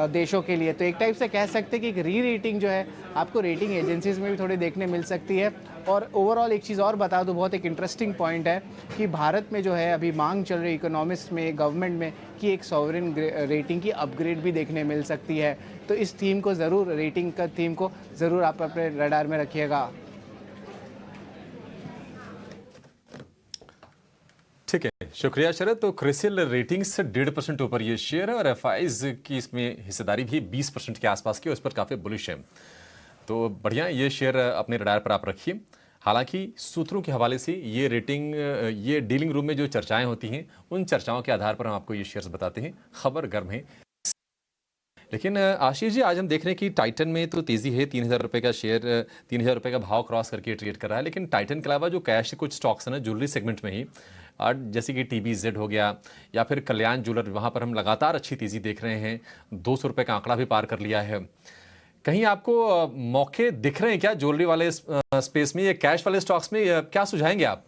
Speaker 7: देशों के लिए। तो एक टाइप से कह सकते हैं कि एक री रेटिंग जो है आपको रेटिंग एजेंसीज में भी थोड़ी देखने मिल सकती है। और ओवरऑल एक चीज़ और बता दूं, बहुत एक इंटरेस्टिंग पॉइंट है कि भारत में जो है अभी मांग चल रही इकोनॉमिस्ट में, गवर्नमेंट में, कि एक सॉवरेन रेटिंग की अपग्रेड भी देखने मिल सकती है। तो इस थीम को ज़रूर, रेटिंग का थीम को ज़रूर आप अपने रडार में रखिएगा।
Speaker 2: ठीक है, शुक्रिया शरद। तो क्रिसिल रेटिंग से 1.5% ऊपर ये शेयर है और एफआईज की इसमें हिस्सेदारी भी 20% के आसपास की, उस पर काफ़ी बुलिश है। तो बढ़िया, ये शेयर अपने रडार पर आप रखिए। हालांकि सूत्रों के हवाले से ये रेटिंग, ये डीलिंग रूम में जो चर्चाएं होती हैं, उन चर्चाओं के आधार पर हम आपको ये शेयर्स बताते हैं। खबर गर्म है। लेकिन आशीष जी, आज हम देख रहे हैं कि टाइटन में तो तेजी है। 3,000 रुपये का शेयर, 3,000 रुपये का भाव क्रॉस करके ट्रेड कर रहा है। लेकिन टाइटन के अलावा जो कैश कुछ स्टॉक्स हैं ना ज्वेलरी सेगमेंट में ही, जैसे कि TBZ हो गया या फिर कल्याण ज्वेलर, वहाँ पर हम लगातार अच्छी तेजी देख रहे हैं। 200 रुपये का आंकड़ा भी पार कर लिया है। कहीं आपको मौके दिख रहे हैं क्या ज्वेलरी वाले स्पेस में या कैश वाले स्टॉक्स में? क्या सुझाएंगे आप?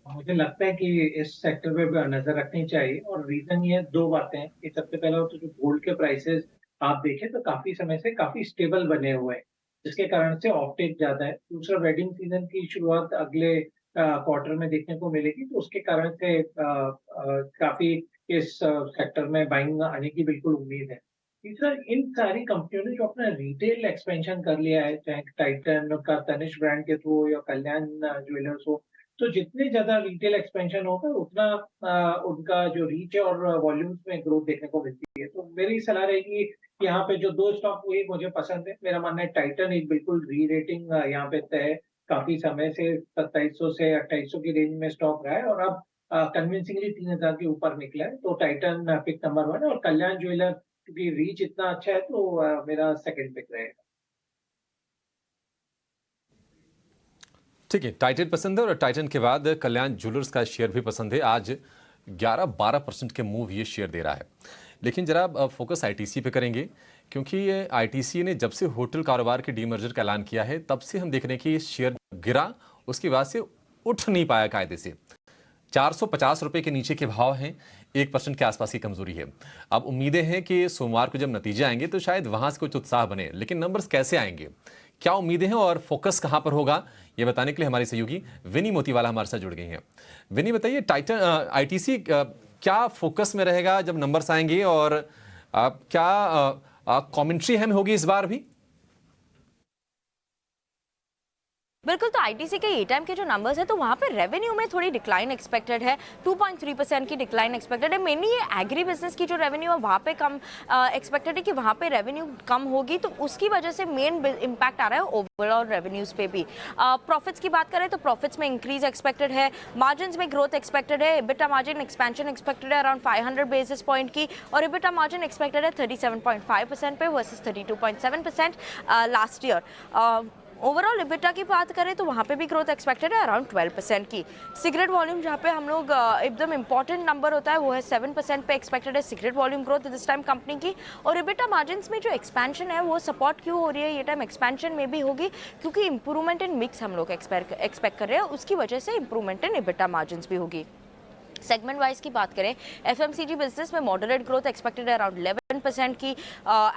Speaker 8: मुझे लगता है कि इस सेक्टर पे भी नजर रखनी चाहिए, और रीजन ये दो बातें हैं कि सबसे पहला तो जो गोल्ड के प्राइसेस आप देखें तो काफी समय से काफी स्टेबल बने हुए हैं, जिसके कारण से ऑफटेक ज्यादा है। दूसरा, वेडिंग सीजन की शुरुआत अगले क्वार्टर में देखने को मिलेगी, तो उसके कारण से काफी इस सेक्टर में बाइंग आने की बिल्कुल उम्मीद है। तीसरा, इन सारी कंपनियों ने जो अपना रिटेल एक्सपेंशन कर लिया है, चाहे टाइटन का तनिष्क ब्रांड के थ्रू हो या कल्याण ज्वेलर्स हो, तो जितने ज्यादा रिटेल एक्सपेंशन होगा उतना उनका जो रीच है और वॉल्यूम्स में ग्रोथ देखने को मिलती है। तो मेरी सलाह रहेगी कि यहाँ पे जो दो स्टॉक हुए मुझे पसंद है। मेरा मानना है टाइटन एक बिल्कुल री रेटिंग यहाँ पे तय है। काफी समय से 2700 से 2800 की रेंज में स्टॉक रहा है, और अब कन्विंसिंगली 3000 के ऊपर निकला है। तो टाइटन पिक नंबर 1 है, और कल्याण ज्वेलर क्योंकि रीच इतना अच्छा है तो मेरा सेकंड पिक रहेगा।
Speaker 2: ठीक है, टाइटन पसंद है और टाइटन के बाद कल्याण ज्वेलर्स का शेयर भी पसंद है। आज 11-12% के मूव ये शेयर दे रहा है। लेकिन जरा अब फोकस ITC पे करेंगे, क्योंकि ITC ने जब से होटल कारोबार के डीमर्जर का ऐलान किया है, तब से हम देख रहे हैं कि ये शेयर गिरा, उसके बाद से उठ नहीं पाया कायदे से। 450 रुपए के नीचे के भाव हैं, 1% के आसपास की कमजोरी है। अब उम्मीदें हैं कि सोमवार को जब नतीजे आएंगे तो शायद वहां से कुछ उत्साह बने, लेकिन नंबर्स कैसे आएंगे, क्या उम्मीदें हैं और फोकस कहां पर होगा, ये बताने के लिए हमारी सहयोगी विनी मोतीवाला हमारे साथ जुड़ गई हैं। विनी, बताइए, टाइटन ITC क्या फोकस में रहेगा जब नंबर्स आएंगे, और क्या कमेंट्री हम होगी इस बार भी?
Speaker 9: बिल्कुल, तो ITC के टाइम के जो नंबर्स है तो वहाँ पे रेवेन्यू में थोड़ी डिक्लाइन एक्सपेक्टेड है। 2.3% की डिक्लाइन एक्सपेक्टेड है। मेनली ये एग्री बिजनेस की जो रेवेन्यू है वहाँ पे कम एक्सपेक्टेड है कि वहाँ पे रेवेन्यू कम होगी, तो उसकी वजह से मेन इम्पैक्ट आ रहा है ओवरऑल रेवेन्यूज पे भी। प्रॉफिट्स की बात करें तो प्रॉफिट्स में इंक्रीज एक्सपेक्टेड है, मार्जिन में ग्रोथ एक्सपेक्टेड है, EBITDA मार्जिन एक्सपेंशन एक्सपेक्टेड है अराउंड 500 बेसिस पॉइंट की, और EBITDA मार्जिन एक्सपेक्टेड है 37.5% पे versus 32.7% last year. Overall EBITDA की बात करें तो वहाँ पे भी ग्रोथ एक्सपेक्टेड है अराउंड 12% की। सिगरेट वॉल्यूम जहाँ पे हम लोग एकदम इंपॉर्टेंट नंबर होता है वो है 7% पे एक्सपेक्टेड है cigarette volume growth this time company की। और EBITDA मार्जिन्स में जो एक्सपेंशन है वो सपोर्ट क्यों हो रही है ये टाइम, एक्सपेंशन में भी होगी क्योंकि इंप्रूवमेंट इन मिक्स हम लोग एक्सपेक्ट कर रहे हैं, उसकी वजह से इंप्रूवमेंट इन EBITDA मार्जिन्स भी होगी। सेगमेंट वाइज की बात करें, FMCG बिजनेस में मॉडरेट ग्रोथ एक्सपेक्टेड है अराउंड 11% की।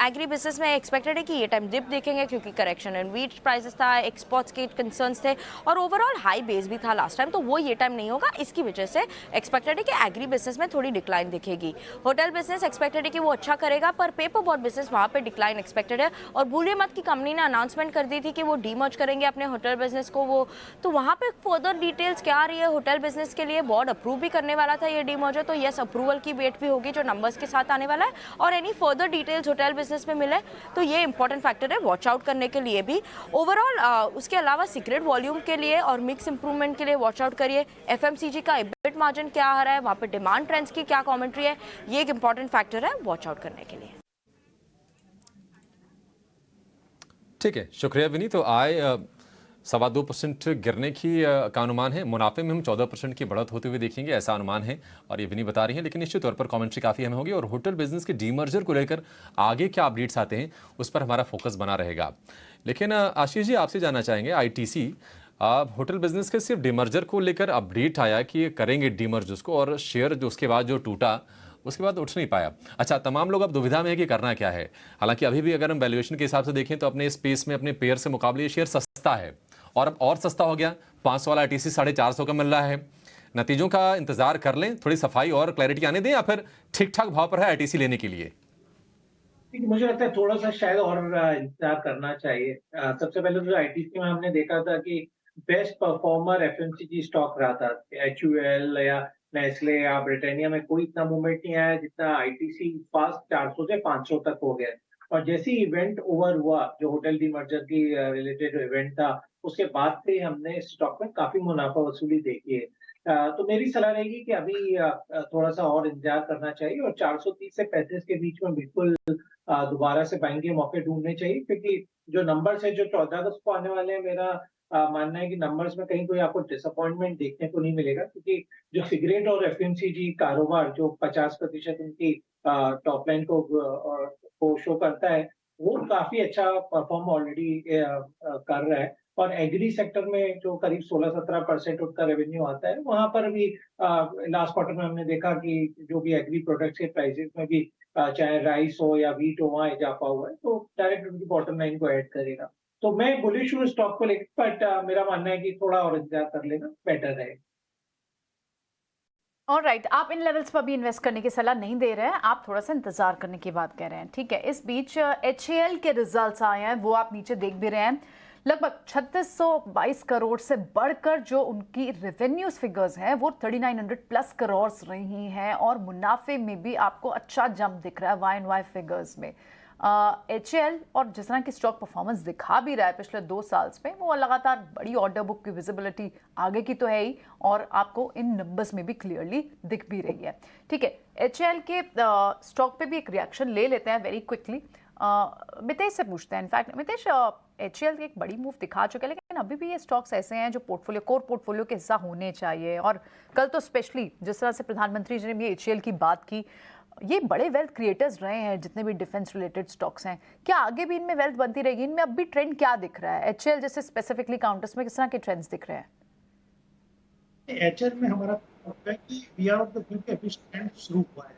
Speaker 9: एग्री बिजनेस में एक्सपेक्टेड है कि ये टाइम डिप देखेंगे क्योंकि करेक्शन इन व्हीट प्राइसेस था, एक्सपोर्ट्स के कंसर्न्स थे, और ओवरऑल हाई बेस भी था लास्ट टाइम, तो वो ये टाइम नहीं होगा। इसकी वजह से एक्सपेक्टेड है कि एग्री बिजनेस में थोड़ी डिक्लाइन दिखेगी। होटल बिजनेस एक्सपेक्टेड है कि वो अच्छा करेगा, पर पेपर बोर्ड बिजनेस वहाँ पर डिक्लाइन एक्सपेक्टेड है। और भूलिए मत कि कंपनी ने अनाउंसमेंट कर दी थी कि वो डीमर्ज करेंगे अपने होटल बिजनेस को, वो तो वहाँ पे फर्दर डिटेल्स क्या आ रही है होटल बिजनेस के लिए, बोर्ड अप्रूव भी करने वाला था ये डीमर्जर, तो यस अप्रूवल की वेट भी होगी जो नंबर्स के साथ आने वाला है। और any further details hotel business में मिले तो ये इंपॉर्टेंट फैक्टर है वॉच आउट करने के लिए भी। ओवरऑल उसके अलावा सिगरेट वॉल्यूम के लिए और मिक्स इंप्रूवमेंट के लिए वॉच आउट करिए। FMCG का EBIT मार्जिन क्या आ रहा है, वहाँ पे डिमांड ट्रेंड्स की क्या कमेंट्री है, ये एक इंपॉर्टेंट फैक्टर है वॉच आउट करने के लिए।
Speaker 2: ठीक है, शुक्रिया विनी। तो आय 2.25% गिरने की का अनुमान है। मुनाफे में हम 14% की बढ़त होते हुए देखेंगे, ऐसा अनुमान है, और ये विनी बता रही हैं। लेकिन निश्चित तौर पर कमेंट्री काफ़ी अहम होगी, और होटल बिजनेस के डीमर्जर को लेकर आगे क्या अपडेट्स आते हैं उस पर हमारा फोकस बना रहेगा। लेकिन आशीष जी, आपसे जानना चाहेंगे, ITC होटल बिजनेस के सिर्फ डीमर्जर को लेकर अपडेट आया कि ये करेंगे डीमर्ज उसको, और शेयर जो उसके बाद जो टूटा उसके बाद उठ नहीं पाया। अच्छा, तमाम लोग अब दुविधा में है कि करना क्या है। हालांकि अभी भी अगर हम वैल्यूएशन के हिसाब से देखें तो अपने स्पेस में अपने पेयर से मुकाबले ये शेयर सस्ता है, और अब और सस्ता हो गया। 500 वाला ITC 450 का मिल रहा है। नतीजों का इंतजार कर लें, थोड़ी सफाई और क्लैरिटी आने दें, या फिर ठीक ठाक भाव पर है ITC लेने के लिए?
Speaker 8: मुझे लगता है थोड़ा सा शायद और इंतजार करना चाहिए। सबसे पहले तो ITC में हमने देखा था कि बेस्ट परफॉर्मर FMCG स्टॉक रहा था। HUL या नेस्ले या ब्रिटानिया में कोई इतना मूवमेंट नहीं आया जितना ITC फास्ट 400 से 500 तक हो गया। और जैसे ही इवेंट ओवर हुआ, जो होटल डी मर्जर की रिलेटेड इवेंट था, उसके बाद से हमने इस स्टॉक में काफी मुनाफा वसूली देखी है। तो मेरी सलाह रहेगी कि अभी थोड़ा सा और इंतजार करना चाहिए और 430 से 35 के बीच में बिल्कुल दोबारा से बाइंग के मौके ढूंढने चाहिए, क्योंकि जो नंबर्स है जो 14 अगस्त को आने वाले हैं, मेरा मानना है कि नंबर्स में कहीं कोई आपको डिसअपॉइंटमेंट देखने को नहीं मिलेगा, क्योंकि जो सिगरेट और एफएमसीजी कारोबार जो 50% उनकी टॉप लाइन को शो करता है, वो काफी अच्छा परफॉर्म ऑलरेडी कर रहा है। और एग्री सेक्टर में जो करीब 16-17% उनका रेवेन्यू आता है, वहां पर भी लास्ट क्वार्टर में हमने देखा कि जो भी एग्री प्रोडक्ट्स के प्राइसेस में भी चाहे राइस हो या व्हीट हो, वहां इजाफा हुआ है, तो डायरेक्ट उनकी बॉटम लाइन को ऐड करेगा। तो मैं बुलिश हूँ स्टॉक को लेकर, बट मेरा मानना है कि थोड़ा और इंतजार कर लेना बेटर रहेगा।
Speaker 4: ऑलराइट, आप इन लेवल्स पर भी इन्वेस्ट करने की सलाह नहीं दे रहे हैं, आप थोड़ा सा इंतजार करने की बात कह रहे हैं, ठीक है। इस बीच HAL के रिजल्ट्स आए हैं, वो आप नीचे देख भी रहे हैं। लगभग 3622 करोड़ से बढ़कर जो उनकी रेवेन्यूज फिगर्स हैं वो 3900 प्लस करोड़ रही हैं, और मुनाफे में भी आपको अच्छा जंप दिख रहा है YoY फिगर्स में। HAL और जिस तरह की स्टॉक परफॉर्मेंस दिखा भी रहा है पिछले 2 साल में, वो लगातार बड़ी ऑर्डर बुक की विजिबिलिटी आगे की तो है ही, और आपको इन नंबर्स में भी क्लियरली दिख भी रही है, ठीक है। HAL के स्टॉक पे भी एक रिएक्शन ले लेते हैं वेरी क्विकली। मितेश से पूछते हैं। इनफैक्ट मितेश, HAL एक बड़ी मूव दिखा चुके हैं, लेकिन अभी भी ये स्टॉक्स ऐसे हैं जो पोर्टफोलियो कोर पोर्टफोलियो के हिस्सा होने चाहिए, और कल तो स्पेशली जिस तरह से प्रधानमंत्री जी ने भी HAL की बात की, ये बड़े वेल्थ क्रिएटर्स रहे हैं जितने भी डिफेंस रिलेटेड स्टॉक्स हैं, क्या आगे भी इनमें वेल्थ बनती रहेगी? इनमें अब भी ट्रेंड क्या दिख रहा है? HAL जैसे स्पेसिफिकली काउंटर्स में किस तरह के ट्रेंड्स दिख रहे हैं?
Speaker 5: HAL में हमारा है कि we are of the view के अभी स्टैंड शुरू हुआ है,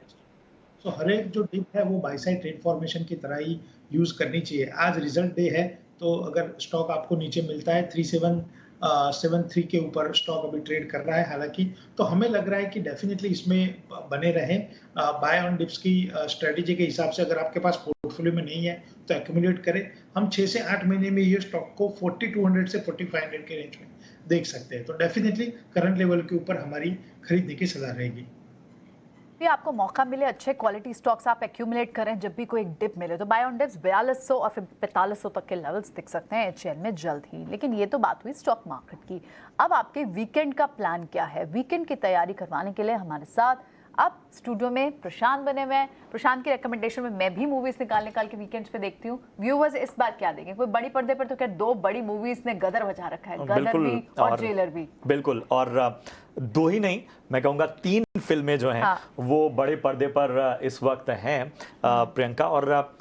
Speaker 5: सो हर एक जो डिप है वो बाय साइड ट्रेड फॉर्मेशन की तरह ही यूज करनी चाहिए। आज रिजल्ट डे है, तो अगर स्टॉक आपको नीचे मिलता है 3773 के ऊपर स्टॉक अभी ट्रेड कर रहा है हालांकि, तो हमें लग रहा है कि डेफिनेटली इसमें बने रहें। बाय ऑन डिप्स की स्ट्रेटेजी के हिसाब से अगर आपके पास पोर्टफोलियो में नहीं है तो एक्यूमुलेट करें। हम 6 से 8 महीने में ये स्टॉक को 4200 से 4500 के रेंज में देख सकते हैं, तो डेफिनेटली करंट लेवल के ऊपर हमारी खरीदने की सलाह रहेगी।
Speaker 4: भी आपको मौका मिले अच्छे क्वालिटी स्टॉक्स आप एक्यूमुलेट करें, जब भी कोई एक डिप मिले तो बाय ऑन डिप्स 4200 और फिर 4500 तक के लेवल्स दिख सकते हैं HAL में जल्द ही। लेकिन ये तो बात हुई स्टॉक मार्केट की। अब आपके वीकेंड का प्लान क्या है? वीकेंड की तैयारी करवाने के लिए हमारे साथ अब स्टूडियो में प्रशांत बने हुए हैं। प्रशांत की रिकमेंडेशन में मैं भी मूवीज निकाल के वीकेंड्स पे देखती हूँ। व्यूअर्स इस बार क्या देंगे? कोई बड़ी पर्दे पर तो क्या 2 बड़ी मूवीज ने गदर बजा रखा है, गदर भी और जेलर भी।
Speaker 10: बिल्कुल, और 2 ही नहीं, मैं कहूँगा 3 फिल्में जो हैं वो बड़े पर्दे पर इस वक्त हैं प्रियंका, और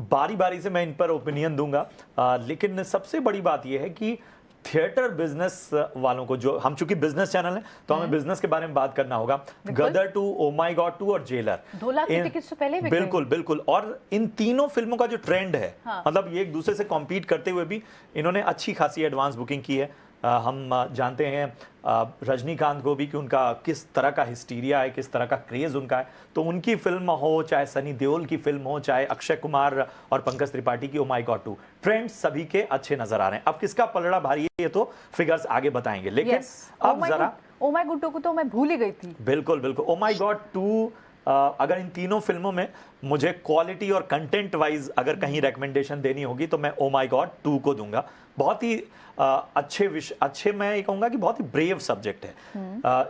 Speaker 10: बारी बारी से मैं इन पर ओपिनियन दूंगा। लेकिन सबसे बड़ी बात यह है कि थिएटर बिजनेस वालों को, जो हम चूंकि बिजनेस चैनल है तो हमें बिजनेस के बारे में बात करना होगा। गदर 2, ओ माय गॉड 2 और जेलर
Speaker 4: 2 लाख की टिकट से पहले
Speaker 10: बिल्कुल बिल्कुल। और इन तीनों फिल्मों का जो ट्रेंड है, मतलब ये एक दूसरे से कॉम्पीट करते हुए भी इन्होंने अच्छी खासी एडवांस बुकिंग की है। हम जानते हैं रजनीकांत को भी कि उनका किस तरह का हिस्टीरिया है, किस तरह का क्रेज उनका है, तो उनकी फिल्म हो, चाहे सनी देओल की फिल्म हो, चाहे अक्षय कुमार और पंकज त्रिपाठी की ओ माय गॉड 2, ट्रेंड सभी के अच्छे नजर आ रहे हैं। अब किसका पलड़ा भारी है ये तो फिगर्स आगे बताएंगे, लेकिन अब जरा
Speaker 4: ओ माय गॉड 2 को तो मैं भूल ही गई थी।
Speaker 10: बिल्कुल बिल्कुल, ओ माय गॉड 2 अगर इन तीनों फिल्मों में मुझे क्वालिटी और कंटेंट वाइज अगर कहीं रिकमेंडेशन देनी होगी तो मैं ओ माय गॉड 2 को दूंगा। बहुत ही अच्छे मैं ये कहूंगा कि बहुत ही ब्रेव सब्जेक्ट है।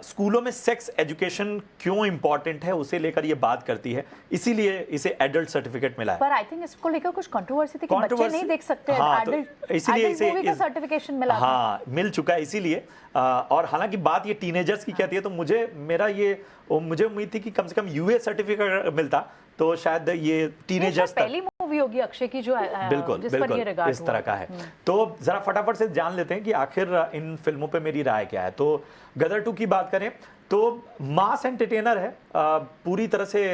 Speaker 10: स्कूलों में सेक्स एजुकेशन क्यों इंपॉर्टेंट है उसे लेकर ये बात करती है, इसीलिए इसे एडल्ट सर्टिफिकेट मिला है।
Speaker 4: पर आई थिंक इसको लेकर कुछ कंट्रोवर्सी थी कि बच्चे नहीं देख सकते।
Speaker 10: हाँ, तो इसीलिए इसे
Speaker 4: सर्टिफिकेशन मिला।
Speaker 10: हाँ, मिल चुका है इसीलिए। और हालांकि बात ये टीनेजर्स की कहती है, तो मुझे उम्मीद थी कि कम से कम यूए सर्टिफिकेट मिलता तो शायद ये टीनेजर्स
Speaker 4: पहली मूवी होगी अक्षय की जो है,
Speaker 10: बिल्कुल बिल्कुल इस तरह का है। तो जरा फटाफट से जान लेते हैं कि आखिर इन फिल्मों पे मेरी राय क्या है। तो गदर 2 की बात करें तो मास एंटरटेनर है, पूरी तरह से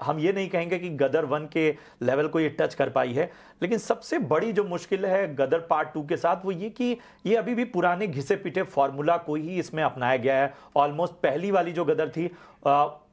Speaker 10: हम ये नहीं कहेंगे कि गदर 1 के लेवल को ये टच कर पाई है, लेकिन सबसे बड़ी जो मुश्किल है गदर पार्ट 2 के साथ वो ये कि ये अभी भी पुराने घिसे पिटे फॉर्मूला को ही इसमें अपनाया गया है। ऑलमोस्ट पहली वाली जो गदर थी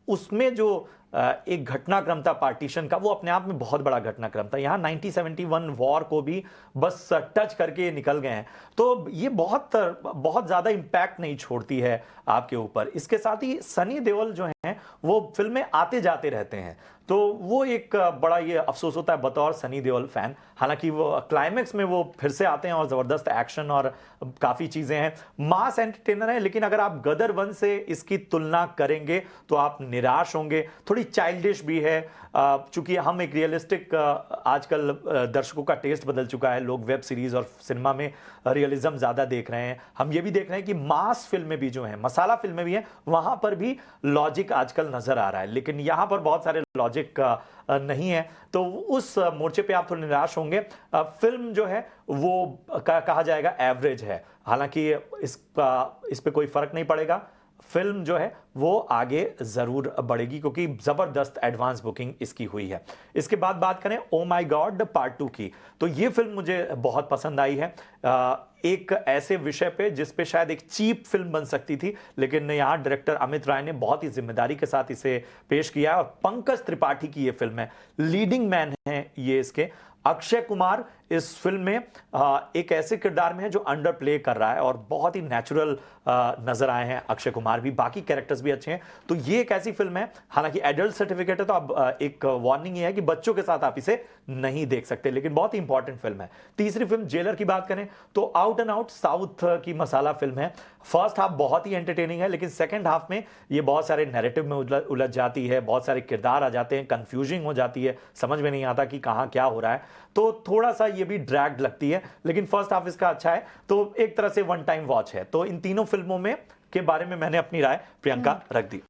Speaker 10: उसमें जो एक घटनाक्रम था पार्टीशन का, वो अपने आप में बहुत बड़ा घटनाक्रम था। यहाँ 1971 वॉर को भी बस टच करके निकल गए हैं, तो ये बहुत बहुत ज़्यादा इम्पैक्ट नहीं छोड़ती है आपके ऊपर। इसके साथ ही सनी देओल जो हैं वो फिल्में आते जाते रहते हैं, तो वो एक बड़ा ये अफसोस होता है बतौर सनी देओल फैन। हालांकि वो क्लाइमेक्स में वो फिर से आते हैं और ज़बरदस्त एक्शन और काफ़ी चीज़ें हैं, मास एंटरटेनर है। लेकिन अगर आप गदर 1 से इसकी तुलना करेंगे तो आप निराश होंगे। थोड़ी चाइल्डिश भी है, चूंकि हम एक रियलिस्टिक, आजकल दर्शकों का टेस्ट बदल चुका है, लोग वेब सीरीज़ और सिनेमा में रियलिज्म ज़्यादा देख रहे हैं। हम ये भी देख रहे हैं कि मास फिल्में भी जो हैं, मसाला फिल्में भी हैं, वहाँ पर भी लॉजिक आजकल नज़र आ रहा है, लेकिन यहाँ पर बहुत सारे लॉजिक नहीं है, तो उस मोर्चे पे आप थोड़े निराश होंगे। फिल्म जो है वो कहा जाएगा एवरेज है, हालांकि इस पे कोई फर्क नहीं पड़ेगा। फिल्म जो है वो आगे जरूर बढ़ेगी क्योंकि जबरदस्त एडवांस बुकिंग इसकी हुई है। इसके बाद बात करें ओ माय गॉड पार्ट 2 की, तो ये फिल्म मुझे बहुत पसंद आई है। एक ऐसे विषय पे जिस पे शायद एक चीप फिल्म बन सकती थी, लेकिन यहाँ डायरेक्टर अमित राय ने बहुत ही जिम्मेदारी के साथ इसे पेश किया है। और पंकज त्रिपाठी की ये फिल्म है, लीडिंग मैन है ये इसके। अक्षय कुमार इस फिल्म में एक ऐसे किरदार में है जो अंडर प्ले कर रहा है और बहुत ही नेचुरल नजर आए हैं अक्षय कुमार भी, बाकी कैरेक्टर्स भी अच्छे हैं। तो ये एक ऐसी फिल्म है, हालांकि एडल्ट सर्टिफिकेट है, तो अब एक वार्निंग ये है कि बच्चों के साथ आप इसे नहीं देख सकते, लेकिन बहुत ही इंपॉर्टेंट फिल्म है। तीसरी फिल्म जेलर की बात करें तो आउट एंड आउट साउथ की मसाला फिल्म है। फर्स्ट हाफ बहुत ही एंटरटेनिंग है, लेकिन सेकेंड हाफ में ये बहुत सारे नैरेटिव में उलझ जाती है, बहुत सारे किरदार आ जाते हैं, कंफ्यूजिंग हो जाती है, समझ में नहीं आता कि कहाँ क्या हो रहा है, तो थोड़ा सा ये भी ड्रैग्ड लगती है। लेकिन फर्स्ट हाफ इसका अच्छा है, तो एक तरह से वन टाइम वॉच है। तो इन तीनों फिल्मों में के बारे में मैंने अपनी राय प्रियंका रख दी।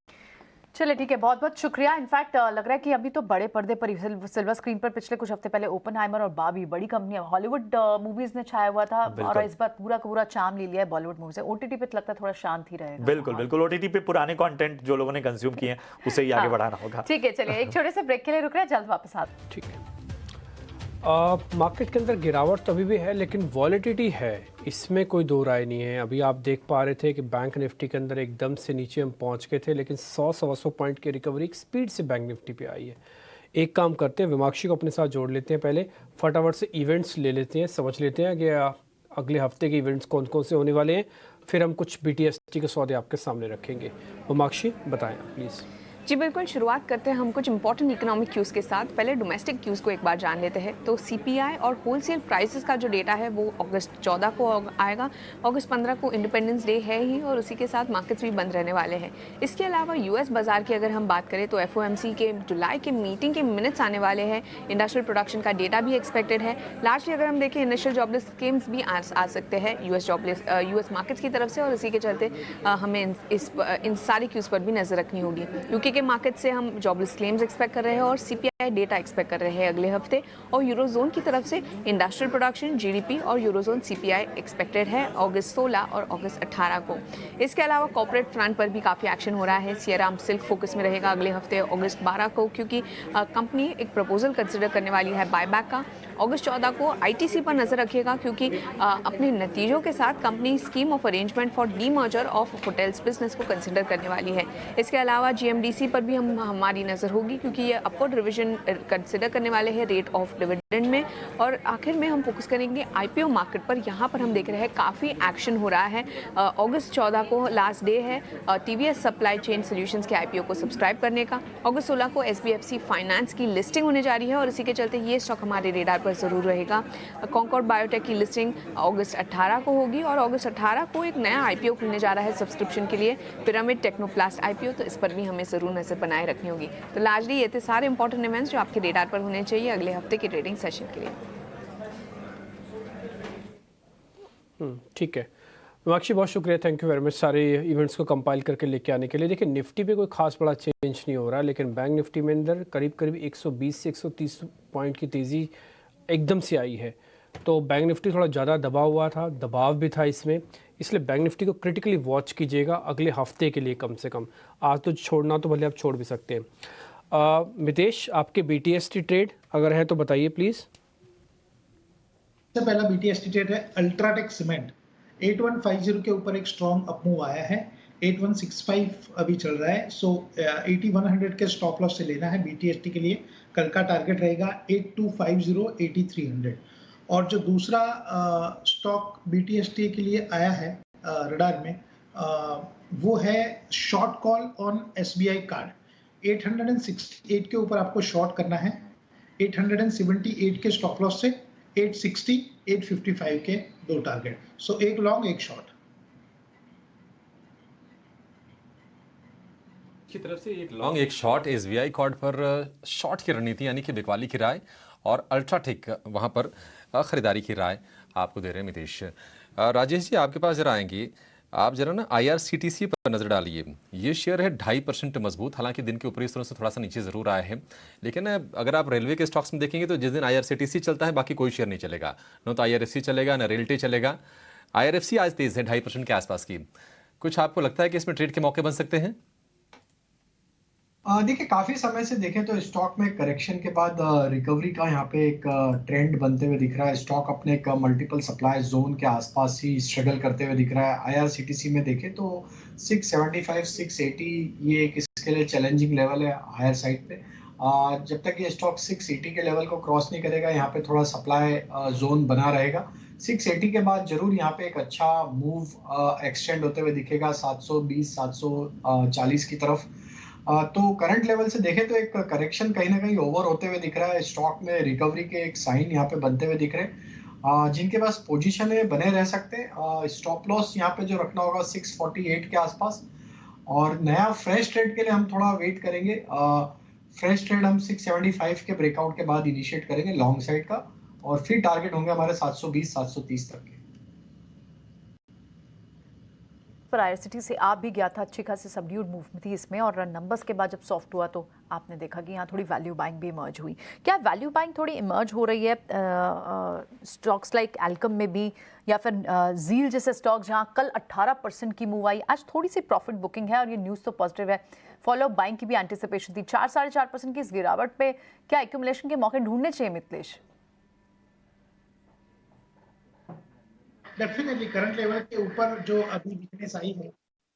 Speaker 4: चलिए ठीक है, बहुत बहुत शुक्रिया। इनफैक्ट लग रहा है कि अभी तो बड़े पर्दे पर सिल्वर स्क्रीन पर पिछले कुछ हफ्ते पहले ओपनहाइमर और बार्बी, बड़ी कंपनी हॉलीवुड मूवीज ने छाया हुआ था, और इस बार पूरा का पूरा चार्म ले लिया है बॉलीवुड मूवी से। ओटीटी पे तो लगता है थोड़ा शांत ही रहेगा।
Speaker 10: बिल्कुल बिल्कुल, ओटीटी पे पुराने कंटेंट जो लोगों ने कंज्यूम किए हैं उसे ही आगे बढ़ाना होगा।
Speaker 4: ठीक है, चलिए एक छोटे से ब्रेक के लिए रुक रहे हैं, जल्द वापस आते हैं।
Speaker 1: ठीक है। मार्केट के अंदर गिरावट तो अभी भी है, लेकिन वॉलेटिलिटी है, इसमें कोई दो राय नहीं है। अभी आप देख पा रहे थे कि बैंक निफ्टी के अंदर एकदम से नीचे हम पहुंच गए थे, लेकिन 100-125 पॉइंट की रिकवरी एक स्पीड से बैंक निफ्टी पे आई है। एक काम करते हैं, विमाक्षी को अपने साथ जोड़ लेते हैं, पहले फटाफट से इवेंट्स ले लेते हैं, समझ लेते हैं कि अगले हफ्ते के इवेंट्स कौन कौन से होने वाले हैं, फिर हम कुछ BTST के सौदे आपके सामने रखेंगे। विमाक्षी बताएं प्लीज़।
Speaker 11: जी बिल्कुल, शुरुआत करते हैं हम कुछ इंपॉर्टेंट इकोनॉमिक क्यूज़ के साथ। पहले डोमेस्टिक क्यूज़ को एक बार जान लेते हैं। तो CPI और होलसेल प्राइसेस का जो डेटा है वो अगस्त 14 को आएगा। अगस्त 15 को इंडिपेंडेंस डे है ही, और उसी के साथ मार्केट्स भी बंद रहने वाले हैं। इसके अलावा US बाजार की अगर हम बात करें तो FOMC के जुलाई के मीटिंग के मिनट्स आने वाले हैं। इंडस्ट्रियल प्रोडक्शन का डेटा भी एक्सपेक्टेड है। लार्जली अगर हम देखें, इनिशियल जॉबलेस क्लेम्स भी आ सकते हैं US मार्केट्स की तरफ से, और इसी के चलते हमें इन सारी क्यूज़ पर भी नज़र रखनी होगी। यूके के मार्केट से हम जॉबलेस क्लेम्स एक्सपेक्ट कर रहे हैं और CPI डेटा एक्सपेक्ट कर रहे हैं अगले हफ्ते, और यूरोजोन की तरफ से इंडस्ट्रियल प्रोडक्शन, GDP और यूरोजोन CPI एक्सपेक्टेड है अगस्त 16 और अगस्त 18 को। इसके अलावा कॉर्पोरेट फ्रंट पर भी काफ़ी एक्शन हो रहा है। सियराम सिल्क फोकस में रहेगा अगले हफ्ते अगस्त 12 को, क्योंकि कंपनी एक प्रपोजल कंसिडर करने वाली है बायबैक का। अगस्त 14 को ITC पर नजर रखिएगा, क्योंकि अपने नतीजों के साथ company scheme of arrangement for demerger of hotels business को कंसिडर करने वाली है। इसके अलावा GMDC पर भी हमारी नज़र होगी, क्योंकि ये अपवर्ड रिवीजन कंसिडर करने वाले हैं रेट ऑफ डिविडेंड में। और आखिर में हम फोकस करेंगे IPO मार्केट पर। यहाँ पर हम देख रहे हैं काफ़ी एक्शन हो रहा है। अगस्त 14 को लास्ट डे है TVS सप्लाई चेन सोल्यूशंस के IPO को सब्सक्राइब करने का। अगस्त 16 को SBFC फाइनेंस की लिस्टिंग होने जा रही है, और इसी के चलते ये स्टॉक हमारे रेडार पर ज़रूर रहेगा। कॉन्कॉर्ड बायोटेक की लिस्टिंग अगस्त 18 को होगी, और अगस्त 18 को एक नया IPO खुलने जा रहा है सब्सक्रिप्शन के लिए, पिरामिड टेक्नोप्लास्ट IPO, तो इस पर भी हमें ज़रूर नज़र बनाए रखनी होगी। तो लार्जली ये थे सारे इंपॉर्टेंट इवेंट्स जो आपके रेडार पर होने चाहिए अगले हफ्ते के ट्रेडिंग सेशन के लिए।
Speaker 1: ठीक है विमाक्षी, बहुत शुक्रिया, थैंक यू वेरी मच सारे इवेंट्स को कंपाइल करके लेके आने के लिए। देखिए निफ्टी पे कोई खास बड़ा चेंज नहीं हो रहा, लेकिन बैंक निफ्टी में अंदर करीब 120 से 130 पॉइंट की तेज़ी एकदम से आई है। तो बैंक निफ्टी थोड़ा ज़्यादा दबा हुआ था, दबाव भी था इसमें, इसलिए बैंक निफ्टी को क्रिटिकली वॉच कीजिएगा अगले हफ्ते के लिए कम से कम। आज तो छोड़ना तो भले आप छोड़ भी सकते हैं। मितेश, आपके BTST ट्रेड अगर है तो बताइए प्लीज़।
Speaker 5: सबसे पहला BTST ट्रेड है अल्ट्राटेक सीमेंट। 8150 के ऊपर एक स्ट्रॉन्ग अपमूव आया है। 8165 अभी चल रहा है। सो 8100 के स्टॉप लॉस से लेना है BTST के लिए। कल का टारगेट रहेगा 8250 8300। और जो दूसरा स्टॉक BTST के लिए आया है रडार में, वो है short call on SBI card. 868 के ऊपर आपको शॉर्ट करना है। 878 के स्टॉप लॉस से 860 855 के दो टारगेट। सो एक लॉन्ग एक शॉर्ट
Speaker 2: की तरफ से, एक लॉन्ग एक शॉर्ट SBI कार्ड पर शॉर्ट की रणनीति यानी कि बिकवाली की राय, और अल्ट्राटेक वहां पर खरीदारी की राय आपको दे रहे हैं मितेश। राजेश जी, आपके पास जरा आएंगे, आप जरा ना IRCTC पर नजर डालिए। ये शेयर है 2.5% मजबूत, हालांकि दिन के ऊपरी स्तरों से थोड़ा सा नीचे जरूर आए हैं, लेकिन अगर आप रेलवे के स्टॉक्स में देखेंगे तो जिस दिन IRCTC चलता है बाकी कोई शेयर नहीं चलेगा, न तो IRFC चलेगा न रेलटे चलेगा। IRFC आज तेज है 2.5% के आसपास की। कुछ आपको लगता है कि इसमें ट्रेड के मौके बन सकते हैं?
Speaker 3: देखिए, काफी समय से देखें तो स्टॉक में करेक्शन के बाद रिकवरी का यहाँ पे एक ट्रेंड बनते हुए दिख रहा है। स्टॉक अपने एक मल्टीपल सप्लाई जोन के आसपास ही स्ट्रगल करते हुए दिख रहा है। IRCTC में देखें तो 675 680 ये एक इसके लिए चैलेंजिंग लेवल है हायर साइड पे। जब तक ये स्टॉक 680 के लेवल को क्रॉस नहीं करेगा, यहाँ पे थोड़ा सप्लाई जोन बना रहेगा। 680 के बाद जरूर यहाँ पे एक अच्छा मूव एक्सटेंड होते हुए दिखेगा 720 740 की तरफ। तो करंट लेवल से देखें तो एक करेक्शन कहीं ना कहीं ओवर होते हुए दिख रहा है। स्टॉक में रिकवरी के एक साइन यहाँ पे बनते हुए दिख रहे हैं। जिनके पास पोजीशन है बने रह सकते हैं। स्टॉप लॉस यहाँ पे जो रखना होगा 648 के आसपास, और नया फ्रेश ट्रेड के लिए हम थोड़ा वेट करेंगे। फ्रेश ट्रेड हम 675 के ब्रेकआउट के बाद इनिशिएट करेंगे लॉन्ग साइड का, और फिर टारगेट होंगे हमारे 720 730 तक के।
Speaker 4: पर IRCTC से आप भी गया था, अच्छी खासी सबड्यूड मूव थी इसमें, और नंबर्स के बाद जब सॉफ्ट हुआ तो आपने देखा कि यहाँ थोड़ी वैल्यू बाइंग भी इमर्ज हुई। क्या वैल्यू बाइंग थोड़ी इमर्ज हो रही है स्टॉक्स लाइक एल्कम में भी, या फिर जील जैसे स्टॉक जहाँ कल 18% की मूव आई, आज थोड़ी सी प्रॉफिट बुकिंग है, और ये न्यूज़ तो पॉजिटिव है। फॉलो बाइंग की भी एंटिसिपेशन थी। 4-4.5% की इस गिरावट पे क्या एक्यूमुलेशन के मौके ढूंढने चाहिए मिथिलेश?
Speaker 5: डेफिनेटली करंट लेवल के ऊपर जो अभी वीकनेस आई है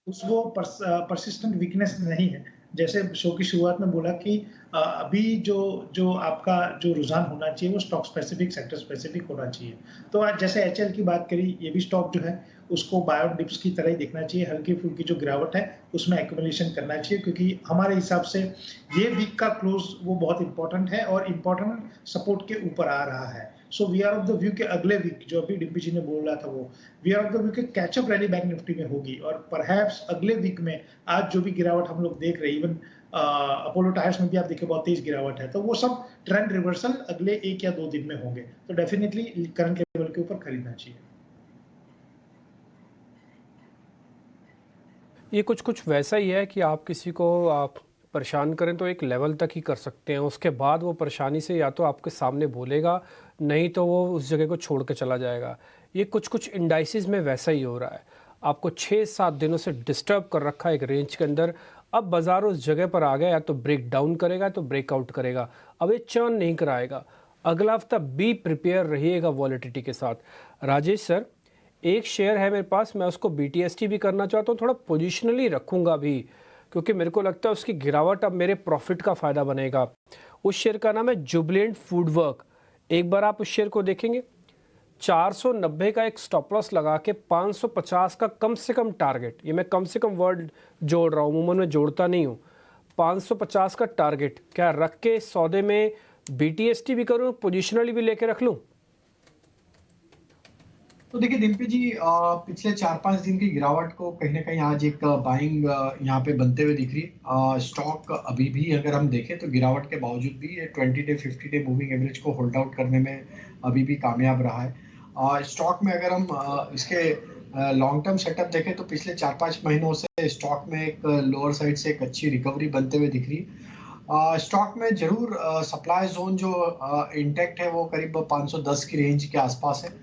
Speaker 5: वो परसिस्टेंट वीकनेस नहीं है। जैसे शो की शुरुआत में बोला कि अभी जो आपका जो रुझान होना चाहिए वो स्टॉक स्पेसिफिक, सेक्टर स्पेसिफिक होना चाहिए। तो आज जैसे HL की बात करी, ये भी स्टॉक जो है उसको बायो डिप्स की तरह ही देखना चाहिए। हल्की फुल्की जो गिरावट है उसमें एक्यूमुलेशन करना चाहिए, क्योंकि हमारे हिसाब से ये वीक का क्लोज वो बहुत इंपॉर्टेंट है और इंपॉर्टेंट सपोर्ट के ऊपर आ रहा है। So we are of the view के अगले वीक, जो अभी डिम्पी जी ने बोला था, वो we are of the view के कैचअप रैली बैंक निफ्टी में होगी, और परहैप्स अगले वीक में आज जो भी गिरावट हम लोग देख रहे हैं, इवन अपोलो टायर्स में भी आप देखिए बहुत तेज गिरावट है, तो वो सब ट्रेंड रिवर्सल अगले 1 या 2 दिन में होंगे। तो डेफिनेटली करंट लेवल के ऊपर खरीदना चाहिए।
Speaker 1: ये कुछ वैसा ही है कि आप किसी को आप परेशान करें तो एक लेवल तक ही कर सकते हैं, उसके बाद वो परेशानी से या तो आपके सामने बोलेगा, नहीं तो वो उस जगह को छोड़ के चला जाएगा। ये कुछ इंडाइसिस में वैसा ही हो रहा है। आपको 6-7 दिनों से डिस्टर्ब कर रखा है एक रेंज के अंदर। अब बाजार उस जगह पर आ गया, या तो ब्रेक डाउन करेगा तो ब्रेकआउट करेगा, अब ये चर्न नहीं कराएगा। अगला हफ्ता बी प्रिपेयर रहिएगा वॉलेटिलिटी के साथ। राजेश सर, एक शेयर है मेरे पास, मैं उसको BTST भी करना चाहता हूँ, थोड़ा पोजिशनली रखूँगा भी, क्योंकि मेरे को लगता है उसकी गिरावट अब मेरे प्रॉफिट का फ़ायदा बनेगा। उस शेयर का नाम है जुबिलेंट फूडवर्क। एक बार आप उस शेयर को देखेंगे, 490 का एक स्टॉप लॉस लगा के 550 का कम से कम टारगेट, ये मैं कम से कम वर्ड जोड़ रहा हूँ, उमूमन मैं जोड़ता नहीं हूँ, 550 का टारगेट क्या रख के सौदे में BTST भी करूँ, पोजिशनली भी लेके रख लूँ?
Speaker 3: तो देखिए डिम्पी जी, पिछले 4-5 दिन की गिरावट को कहीं ना कहीं आज एक बाइंग यहाँ पे बनते हुए दिख रही है। स्टॉक अभी भी अगर हम देखें तो गिरावट के बावजूद भी ये 20 डे 50 डे मूविंग एवरेज को होल्ड आउट करने में अभी भी कामयाब रहा है। स्टॉक में अगर हम इसके लॉन्ग टर्म सेटअप देखें तो पिछले 4-5 महीनों से स्टॉक में एक लोअर साइड से एक अच्छी रिकवरी बनते हुए दिख रही है। स्टॉक में जरूर सप्लाई जोन जो इंटैक्ट है वो करीब 510 की रेंज के आसपास है।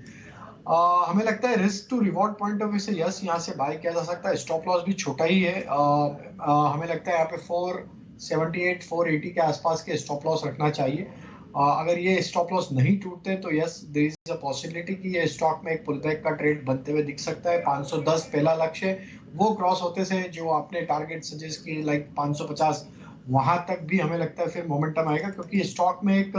Speaker 3: हमें लगता है risk to reward point of view से यस यहाँ से बाय किया जा सकता है। स्टॉप लॉस भी छोटा ही है। हमें लगता है यहाँ पे 478 480 के आसपास के स्टॉप लॉस रखना चाहिए। अगर ये स्टॉप लॉस नहीं टूटते तो yes there is a possibility कि ये स्टॉक में एक पुलबैक का ट्रेंड बनते हुए दिख सकता है। 510 पहला लक्ष्य वो क्रॉस होते से जो आपने टारगेट सजेस्ट की लाइक 550 वहां तक भी हमें लगता है फिर मोमेंटम आएगा, क्योंकि स्टॉक में एक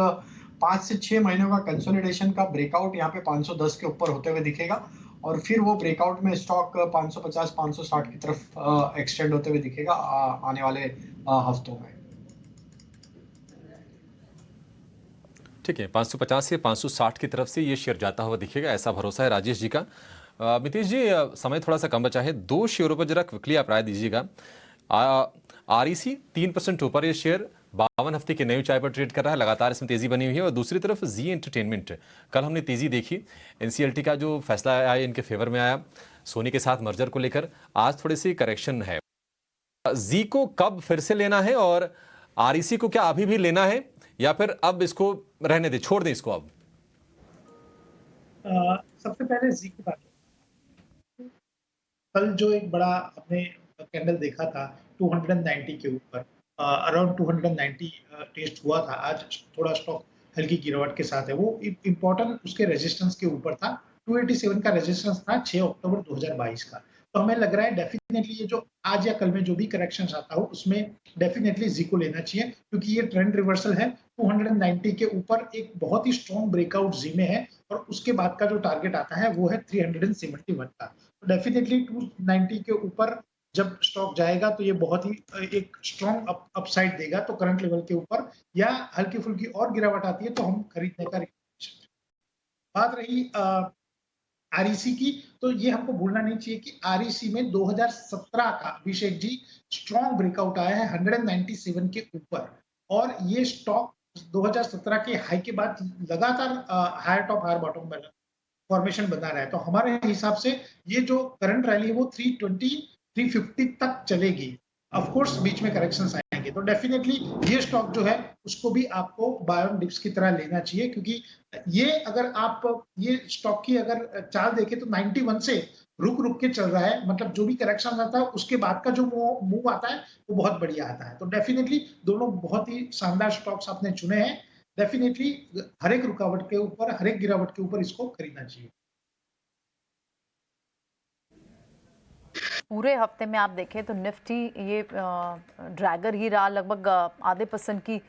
Speaker 3: 5 से 6 महीनों का कंसोलिडेशन का ब्रेकआउट यहाँ पे 510 के ऊपर होते हुए दिखेगा और फिर वो ब्रेकआउट में स्टॉक 550 560 की तरफ एक्सटेंड होते हुए दिखेगा आने वाले हफ्तों में।
Speaker 2: ठीक है, 550 से 560 की तरफ से ये शेयर जाता हुआ दिखेगा, ऐसा भरोसा है राजेश जी का। मितेश जी, समय थोड़ा सा कम बचा है, 2 शेयरों पर जरा क्विकली आप राय दीजिएगा। REC 3% ऊपर ये शेयर 52 हफ्ते के नई ऊंचाई पर ट्रेड कर रहा है, लगातार इसमें तेजी बनी हुई है। और दूसरी तरफ जी एंटरटेनमेंट, कल हमने तेजी देखी, NCLT का जो फैसला आया इनके फेवर में आया सोनी के साथ मर्जर को लेकर, आज थोड़ी सी करेक्शन है। जी को कब फिर से लेना है और REC को क्या अभी भी लेना है या फिर अब इसको रहने दे, छोड़ दें इसको अब?
Speaker 5: सबसे पहले जी की बात, कल जो एक बड़ा आपने कैंडल देखा था 290 के ऊपर, अराउंड 290 टेस्ट हुआ था, आज थोड़ा स्टॉक हल्की गिरावट के साथ है। वो इम्पोर्टेंट उसके रेजिस्टेंस के ऊपर था, 287 का रेजिस्टेंस था 6 अक्टूबर 2022 का। तो हमें लग रहा है डेफिनेटली ये जो आज या कल में जो भी करेक्शन आता हो उसमें डेफिनेटली जी को लेना चाहिए, क्योंकि ये ट्रेंड रिवर्सल है। 290 के ऊपर एक बहुत ही स्ट्रॉन्ग ब्रेकआउट जी में है और उसके बाद का जो टारगेट आता है वो है 371 का। तो डेफिनेटली 290 के ऊपर जब स्टॉक जाएगा तो ये बहुत ही एक स्ट्रॉन्ग अपसाइड देगा। तो करंट लेवल के ऊपर या हल्की फुल्की और गिरावट आती है तो हम खरीदने का रिकमेंडेशन। बात रही REC की, तो ये हमको भूलना नहीं चाहिए कि REC में 2017 का अभिषेक जी स्ट्रॉन्ग ब्रेकआउट आया है 197 के ऊपर और ये स्टॉक 2017 के हाई के बाद लगातार higher top higher bottom formation बना रहा है। तो हमारे हिसाब से ये जो करंट रैली है वो 320 350 तक चलेगी। ऑफ कोर्स बीच में करेक्शंस आएंगे, तो डेफिनेटली ये स्टॉक जो है उसको भी आपको बाय ऑन डिप्स की तरह लेना चाहिए, क्योंकि ये अगर आप ये स्टॉक की अगर चाल देखें तो 91 से रुक के चल रहा है, मतलब जो भी करेक्शन आता है उसके बाद का जो मूव आता है वो बहुत बढ़िया आता है। तो डेफिनेटली दोनों बहुत ही शानदार स्टॉक्स आपने चुने हैं। डेफिनेटली हर एक रुकावट के ऊपर, हर एक गिरावट के ऊपर इसको खरीदना चाहिए।
Speaker 4: पूरे हफ्ते में आप देखें तो निफ्टी ये ड्रैगर ही रहा, लगभग आधे % की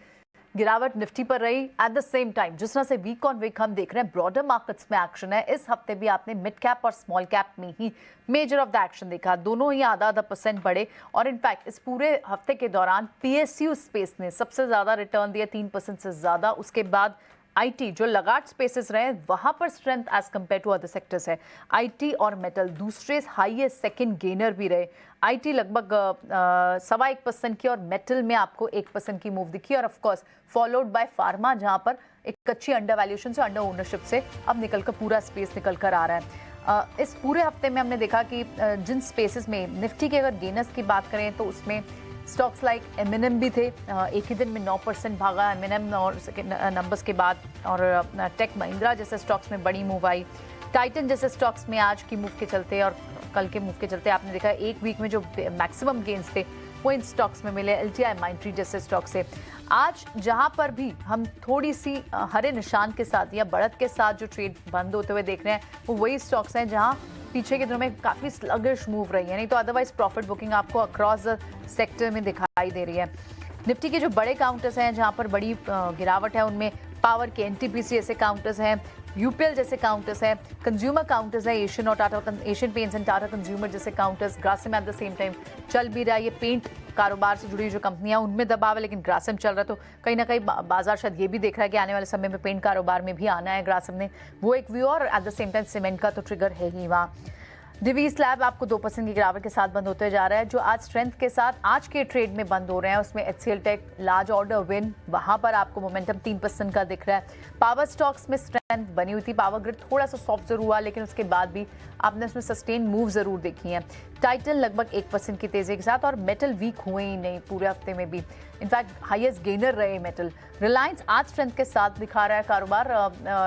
Speaker 4: गिरावट निफ्टी पर रही। एट द सेम टाइम जिस तरह से वीक ऑन वीक हम देख रहे हैं ब्रॉडर मार्केट्स में एक्शन है, इस हफ्ते भी आपने मिड कैप और स्मॉल कैप में ही मेजर ऑफ द एक्शन देखा, दोनों ही आधा % बढ़े। और इनफैक्ट इस पूरे हफ्ते के दौरान PSU स्पेस ने सबसे ज़्यादा रिटर्न दिया, 3% से ज़्यादा। उसके बाद IT जो लगाट स्पेसेस रहे वहां पर strength as compared to other sectors है। IT और मेटल दूसरे हाईएस्ट सेकंड गेनर भी रहे। IT लगभग 1.25% की और मेटल में आपको 1% की मूव दिखी और of course followed by pharma, जहां पर एक अच्छी अंडर वैल्यूएशन से, अंडर ओनरशिप से अब निकलकर पूरा स्पेस निकल कर आ रहा है। इस पूरे हफ्ते में हमने देखा कि जिन स्पेसेस में निफ्टी के अगर गेनर्स की बात करें तो उसमें स्टॉक्स लाइक M&M भी थे, एक ही दिन में 9% भागा M&M और नंबर्स के बाद। और टेक महिंद्रा जैसे स्टॉक्स में बड़ी मूव आई। टाइटन जैसे स्टॉक्स में आज की मूव के चलते और कल के मूव के चलते आपने देखा एक वीक में जो मैक्सिमम गेन्स थे वो इन स्टॉक्स में मिले। LTI माइंट्री जैसे स्टॉक से आज जहां पर भी हम थोड़ी सी हरे निशान के साथ या बढ़त के साथ जो ट्रेड बंद होते हुए देख रहे हैं वो वही स्टॉक्स हैं जहां पीछे के दिनों में काफ़ी स्लगिश मूव रही है, नहीं तो अदरवाइज प्रॉफिट बुकिंग आपको अक्रॉस द सेक्टर में दिखाई दे रही है। निफ्टी के जो बड़े काउंटर्स हैं जहां पर बड़ी गिरावट है उनमें पावर के NTPC जैसे काउंटर्स हैं, UPL जैसे काउंटर्स हैं, कंज्यूमर काउंटर्स हैं, एशियन और Tata, Asian Paints and Tata consumer जैसे counters. Grasim at the same time चल भी रहा है, ये पेंट कारोबार से जुड़ी जो कंपनियां उनमें दबाव है, लेकिन ग्रासिम चल रहा है। तो कहीं ना कहीं बाजार शायद ये भी देख रहा है कि आने वाले समय में पेंट कारोबार में भी आना है ग्रासिम ने, वो एक व्यू। और eight the same time cement का तो ट्रिगर है ही वहाँ। डिवीज लैब आपको 2% की गिरावट के साथ बंद होते जा रहा है, जो आज स्ट्रेंथ के साथ आज के ट्रेड में बंद हो रहे हैं। उसमें HCL tech large order win, वहां पर आपको मोमेंटम 3% का दिख रहा है। पावर स्टॉक्स में स्ट्रेंथ बनी हुई थी, पावर ग्रिड थोड़ा सा सॉफ्ट जरूर हुआ लेकिन उसके बाद भी आपने उसमें सस्टेन मूव जरूर देखी है। टाइटन लगभग 1% की तेजी के साथ और मेटल वीक हुए ही नहीं पूरे हफ्ते में भी, इनफैक्ट हाईएस्ट गेनर रहे मेटल। रिलायंस आज स्ट्रेंथ के साथ दिखा रहा है कारोबार।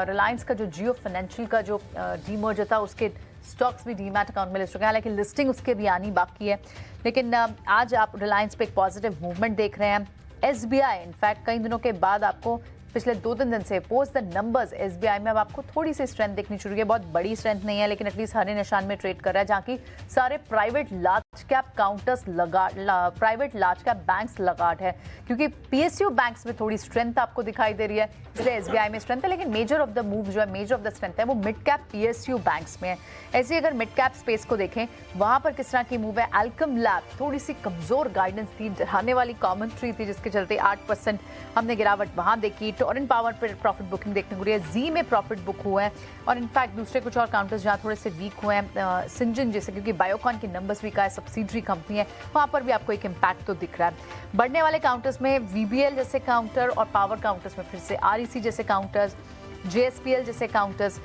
Speaker 4: रिलायंस का जो जियो फाइनेंशियल का जो डीमर्जर था उसके स्टॉक्स भी डीमैट अकाउंट में लिस्ट हो गए, हालांकि लिस्टिंग उसके भी आनी बाकी है। लेकिन आज आप रिलायंस पे एक पॉजिटिव मूवमेंट देख रहे हैं। SBI इनफैक्ट कई दिनों के बाद आपको पिछले 2-3 दिन से पोस्ट द नंबर्स एसबीआई में अब आपको थोड़ी सी स्ट्रेंथ देखनी शुरू हुई है। बहुत बड़ी स्ट्रेंथ नहीं है, लेकिन एटलीस्ट हरे निशान में ट्रेड कर रहा है, जहाँ की सारे private large cap counters private large cap banks लगाट है, क्योंकि पीएसयू बैंक्स में थोड़ी स्ट्रेंथ आपको दिखाई दे रही है, इसलिए एसबीआई में स्ट्रेंथ है। लेकिन मेजर ऑफ द मूव जो है, मेजर ऑफ द स्ट्रेंथ है वो मिड कैप पीएसयू बैंक्स में है। ऐसे अगर मिड कैप स्पेस को देखें, वहां पर किस तरह की मूव है। एल्कम लैब थोड़ी सी कमजोर गाइडेंस थी, डराने वाली कमेंट्री थी, जिसके चलते 8% हमने गिरावट वहां देखी। टोरेंट पावर पर प्रॉफिट बुकिंग देखने को रही है, जी में प्रॉफिट बुक हुआ है, और इनफैक्ट दूसरे कुछ और काउंटर्स जहां थोड़े से वीक हुए हैं, सिंजन जैसे, क्योंकि बायोकॉन के नंबर्स वीक आए, सब्सिडरी कंपनी है, वहां पर भी आपको एक इम्पैक्ट तो दिख रहा है। बढ़ने वाले काउंटर्स में वीबीएल जैसे काउंटर और पावर काउंटर्स में फिर से आरईसी जैसे काउंटर्स, जेएसपीएल जैसे काउंटर्स,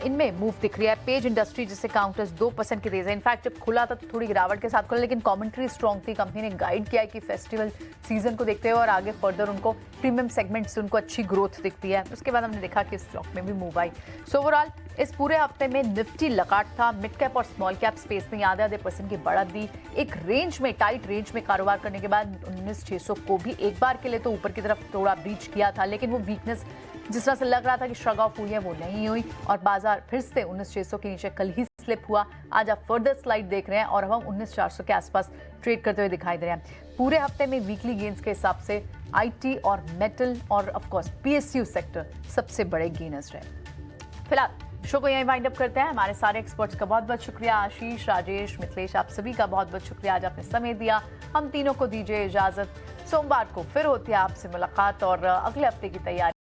Speaker 4: इनमें मूव दिख रही है। पेज इंडस्ट्री जैसे काउंटर्स 2% की तेज है। इनफैक्ट जब खुला था तो थोड़ी गिरावट के साथ खुला, लेकिन कमेंट्री स्ट्रॉन्ग थी। कंपनी ने गाइड किया है कि फेस्टिवल सीजन को देखते हुए और आगे फर्दर उनको प्रीमियम सेगमेंट से उनको अच्छी ग्रोथ दिखती है। उसके बाद हमने देखा कि स्टॉक में भी मूव आई। सो ओवरऑल इस पूरे हफ्ते में निफ्टी लगाट था। मिड कैप और स्मॉल कैप स्पेस ने आधे % की बढ़त दी। एक रेंज में, टाइट रेंज में कारोबार करने के बाद 19,600 को भी एक बार के लिए तो ऊपर की तरफ थोड़ा ब्रीच किया था, लेकिन वो वीकनेस जिस तरह से लग रहा था कि श्रग ऑफ हुई है, वो नहीं हुई और बाजार फिर से 19,600 के नीचे कल ही स्लिप हुआ। आज आप फर्दर स्लाइड देख रहे हैं और अब हम 19,400 के आसपास ट्रेड करते हुए दिखाई दे रहे हैं। पूरे हफ्ते में वीकली गेन्स के हिसाब से आईटी और मेटल और ऑफ कोर्स पीएसयू सेक्टर सबसे बड़े गेनर्स रहे। फिलहाल शो को यहीं वाइंड अप करते हैं। हमारे सारे एक्सपर्ट्स का बहुत बहुत शुक्रिया। आशीष, राजेश, मिथिलेश, आप सभी का बहुत बहुत शुक्रिया, आज आपने समय दिया। हम तीनों को दीजिए इजाजत। सोमवार को फिर होती है आपसे मुलाकात और अगले हफ्ते की तैयारी